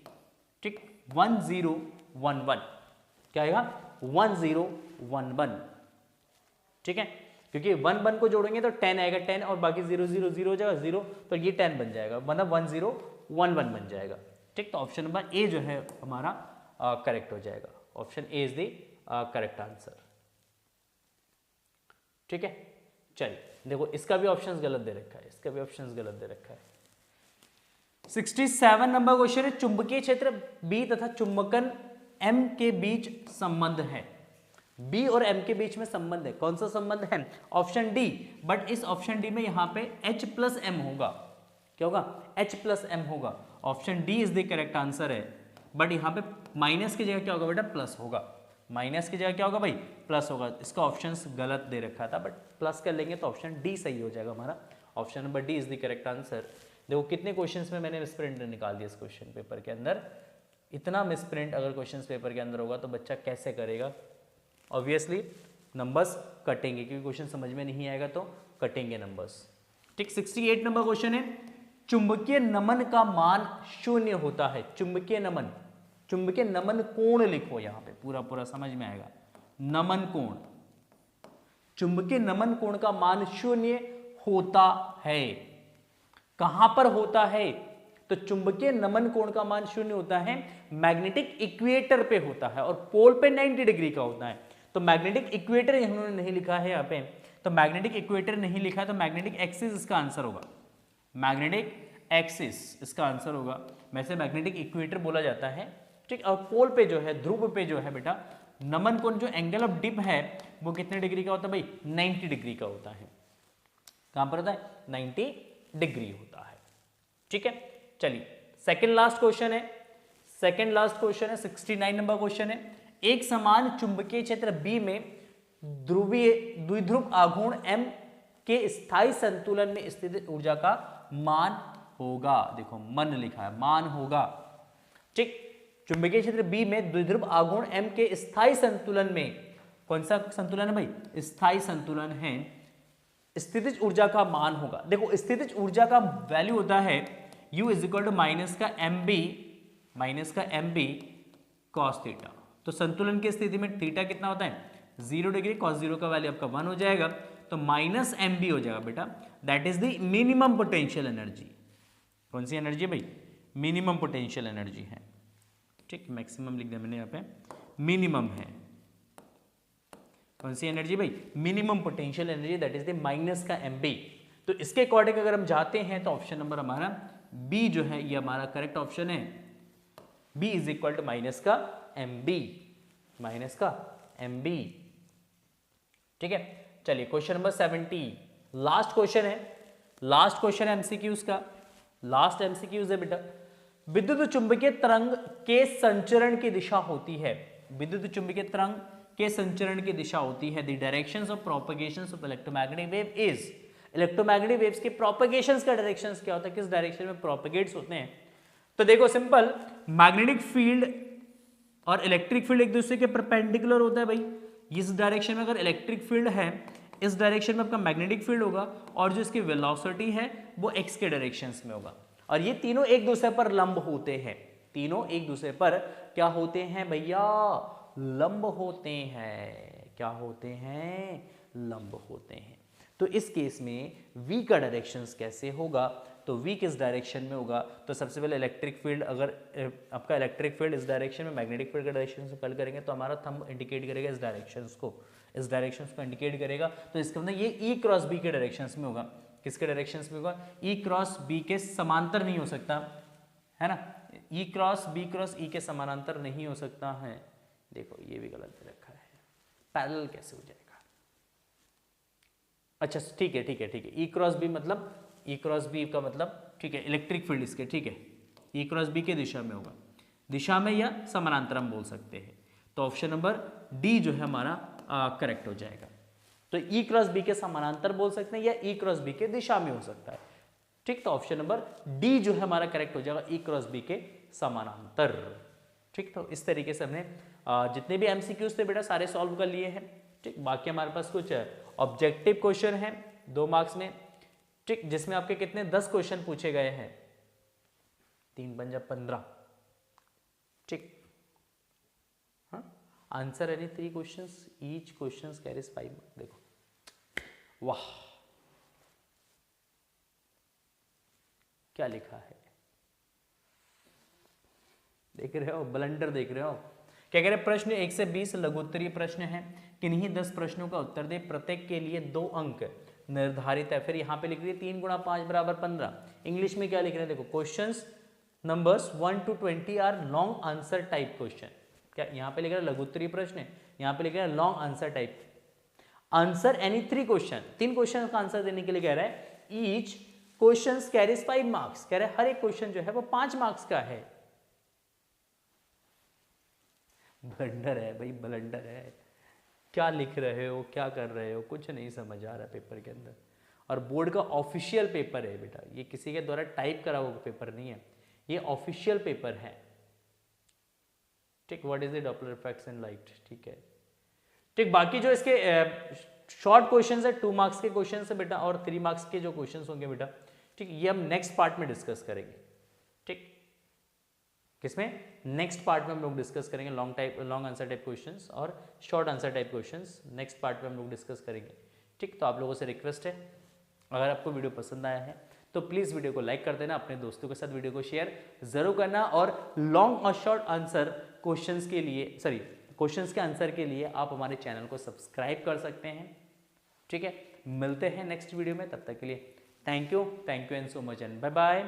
ठीक। 1 0 1 1 क्या आएगा, 1 0 1 1, ठीक है। क्योंकि 1 1 को जोड़ेंगे तो 10 आएगा, 10 और बाकी 0 0 0 हो जाएगा 0, तो ये 10 बन जाएगा, मतलब 1 0 1 1 बन जाएगा, ठीक। तो ऑप्शन नंबर ए जो है हमारा करेक्ट हो जाएगा, option A is the correct answer, ठीक है। चलिए देखो इसका भी ऑप्शंस गलत दे रखा है, 67 नंबर क्वेश्चन है, चुंबकीय क्षेत्र बी तथा चुंबकन एम के बीच संबंध है, बी और एम के बीच में संबंध है, कौन सा संबंध है, ऑप्शन डी। बट इस ऑप्शन डी में यहाँ पे H प्लस एम होगा, क्या होगा, H प्लस एम होगा, option D is the correct answer है। बट यहाँ पे माइनस की जगह क्या होगा बेटा, प्लस होगा, माइनस की जगह क्या होगा भाई, प्लस होगा। इसका ऑप्शन गलत दे रखा था, बट प्लस कर लेंगे तो ऑप्शन डी सही हो जाएगा हमारा, option number D is the correct answer. देखो कितने क्वेश्चंस में मैंने मिसप्रिंट निकाल दिया इस क्वेश्चन पेपर के अंदर, इतना मिसप्रिंट अगर क्वेश्चंस पेपर के अंदर होगा तो बच्चा कैसे करेगा, ऑब्वियसली नंबर्स कटेंगे, क्योंकि क्वेश्चन समझ में नहीं आएगा तो कटेंगे नंबर्स। ठीक, 68 नंबर क्वेश्चन है, चुंबकीय नमन का मान शून्य होता है। चुंबकीय नमन, चुंबकीय नमन कोण लिखो यहां पे, पूरा पूरा समझ में आएगा। नमन कोण, चुंबकीय नमन कोण का मान शून्य होता है। कहां पर होता है? तो चुंबकीय नमन कोण का मान शून्य होता है, मैग्नेटिक इक्वेटर पे होता है और पोल पे 90 डिग्री का होता है। तो मैग्नेटिक इक्वेटर इन्होंने नहीं लिखा है यहाँ पे, तो मैग्नेटिक इक्वेटर नहीं लिखा, तो मैग्नेटिक एक्सिस इसका आंसर होगा। मैग्नेटिक एक्सिस इसका आंसर होगा। वैसे मैग्नेटिक इक्वेटर बोला जाता है, ठीक। और पोल पे जो है, ध्रुव पे जो है बेटा, नमन कोण जो एंगल ऑफ डिप है वो कितने डिग्री का होता है भाई? 90 डिग्री का होता है। कहां पर होता है? 90 डिग्री होता है। ठीक है, चलिए सेकंड लास्ट क्वेश्चन है। सेकंड लास्ट क्वेश्चन है, 69 नंबर क्वेश्चन है। एक समान चुंबकीय क्षेत्र बी में ध्रुवीय द्विध्रुव आघूर्ण m के स्थायी संतुलन में स्थित ऊर्जा का मान होगा। देखो मन लिखा है, मान होगा। ठीक, चुंबकीय क्षेत्र बी में द्विध्रुव आघूर्ण m के स्थायी संतुलन में, कौन सा संतुलन है भाई? स्थायी संतुलन है। स्थितिज ऊर्जा का मान होगा। देखो स्थितिज ऊर्जा का वैल्यू होता है U is equal to minus का एम बी कॉस थीटा। तो संतुलन की स्थिति में थीटा कितना होता है? 0 डिग्री। कॉस 0 का वैल्यू आपका 1 हो जाएगा, तो माइनस एम बी हो जाएगा बेटा। That is the minimum potential energy. कौन सी एनर्जी भाई? मिनिमम पोटेंशियल एनर्जी है। ठीक, मैक्सिमम लिख दिया मैंने यहाँ पे, मिनिमम है। कौन सी एनर्जी भाई? Minimum potential energy, that is the minus का एम बी। तो इसके अकॉर्डिंग अगर हम जाते हैं तो ऑप्शन नंबर हमारा बी जो है ये हमारा करेक्ट ऑप्शन है। B is equal to minus का एम बी, माइनस का एम बी। ठीक है, चलिए क्वेश्चन नंबर 70 लास्ट क्वेश्चन है। लास्ट क्वेश्चन है एमसीक्यूज का, लास्ट एमसीक्यूज है बेटा। विद्युत चुंबकीय तरंग के संचरण की दिशा होती है। विद्युत चुंबकीय तरंग के संचरण की दिशा होती है। The directions of propagations of electromagnetic wave is, electromagnetic waves के प्रोपगेशंस का डायरेक्शंस क्या होता है? किस डायरेक्शन में प्रोपगेट्स होते हैं? तो देखो सिंपल, मैग्नेटिक फील्ड और इलेक्ट्रिक फील्ड एक दूसरे के परपेंडिकुलर होता है भाई। इस डायरेक्शन में अगर इलेक्ट्रिक फील्ड है, इस डायरेक्शन में आपका मैग्नेटिक फील्ड होगा, और जो इसकी वेलोसिटी है वो एक्स के डायरेक्शंस में होगा। और ये तीनों एक दूसरे पर लंब होते हैं। तीनों एक दूसरे पर क्या होते हैं भैया? लंब होते हैं। क्या होते हैं? लंब होते हैं। तो इस केस में v का डायरेक्शंस कैसे होगा? तो v किस डायरेक्शन में होगा? तो सबसे पहले इलेक्ट्रिक फील्ड, अगर आपका इलेक्ट्रिक फील्ड इस डायरेक्शन में, मैग्नेटिक फील्ड का डायरेक्शन से कल करेंगे तो हमारा थंब इंडिकेट करेगा इस डायरेक्शंस को, इस डायरेक्शंस को इंडिकेट करेगा। तो इसका मतलब ये e क्रॉस b के डायरेक्शंस में होगा। किसके डायरेक्शंस में होगा? e क्रॉस b के समांतर नहीं हो सकता है ना, e क्रॉस e के समानांतर नहीं हो सकता है। देखो ये भी गलत रखा है, पैरेलल कैसे हो जाएगा? अच्छा ठीक है ठीक है ठीक है, ई क्रॉस बी मतलब, ई क्रॉस बी का मतलब ठीक है इलेक्ट्रिक फील्ड इसके, ठीक है ई क्रॉस बी के दिशा में होगा, दिशा में या समानांतर हम बोल सकते हैं। तो ऑप्शन नंबर डी जो है हमारा करेक्ट हो जाएगा। तो ई क्रॉस बी के समानांतर बोल सकते हैं या ई क्रॉस बी के दिशा में हो सकता है। ठीक, तो ऑप्शन नंबर डी जो है हमारा करेक्ट हो जाएगा, ई क्रॉस बी के समानांतर। ठीक, तो इस तरीके से हमने जितने भी एमसीक्यूज थे बेटा सारे सॉल्व कर लिए हैं। ठीक, बाकी हमारे पास कुछ ऑब्जेक्टिव क्वेश्चन है 2 मार्क्स में, ठीक, जिसमें आपके कितने 10 क्वेश्चन पूछे गए हैं, 3 पंजा 15। ठीक, हाँ, answer any 3 questions, each questions carries 5 marks. देखो वाह क्या लिखा है, देख रहे हो, ब्लंडर देख रहे हो। क्या कह रहे? प्रश्न 1 से 20 लघुत्तरीय प्रश्न है, किन्हीं 10 प्रश्नों का उत्तर दे, प्रत्येक के लिए 2 अंक निर्धारित है। फिर यहाँ पे लिख रही है 3 गुणा 5 बराबर 15। इंग्लिश में क्या लिख रहे हैं देखो, questions numbers 1 to 20 are long answer type question. क्या यहाँ पे लिख रहा है लघुत्तरीय प्रश्न है, यहाँ पे लिख रहा है long answer type. Answer any 3 question, 3 question का आंसर देने के लिए कह रहा है ईच क्वेश्चन कैरीज 5 मार्क्स। कह रहा है हर एक क्वेश्चन जो है वो 5 मार्क्स का है। ब्लंडर है भाई, ब्लंडर है। क्या लिख रहे हो, क्या कर रहे हो, कुछ नहीं समझ आ रहा पेपर के अंदर। और बोर्ड का ऑफिशियल पेपर है बेटा, ये किसी के द्वारा टाइप करा हुआ पेपर नहीं है, ये ऑफिशियल पेपर है। ठीक, what is the Doppler effects in light, ठीक है। ठीक, बाकी जो इसके शॉर्ट क्वेश्चन है, 2 मार्क्स के क्वेश्चन है बेटा, और 3 मार्क्स के जो क्वेश्चन होंगे बेटा, ठीक, ये हम नेक्स्ट पार्ट में डिस्कस करेंगे। ठीक, किसमें? नेक्स्ट पार्ट में हम लोग डिस्कस करेंगे लॉन्ग आंसर टाइप क्वेश्चंस और short answer type questions next part में हम लोग डिस्कस करेंगे। ठीक, तो आप लोगों से रिक्वेस्ट है, अगर आपको वीडियो पसंद आया है तो प्लीज़ वीडियो को लाइक कर देना, अपने दोस्तों के साथ वीडियो को शेयर जरूर करना, और लॉन्ग और शॉर्ट आंसर क्वेश्चंस के लिए, सॉरी क्वेश्चंस के आंसर के लिए आप हमारे चैनल को सब्सक्राइब कर सकते हैं। ठीक है, मिलते हैं नेक्स्ट वीडियो में, तब तक के लिए thank you and so much and bye bye.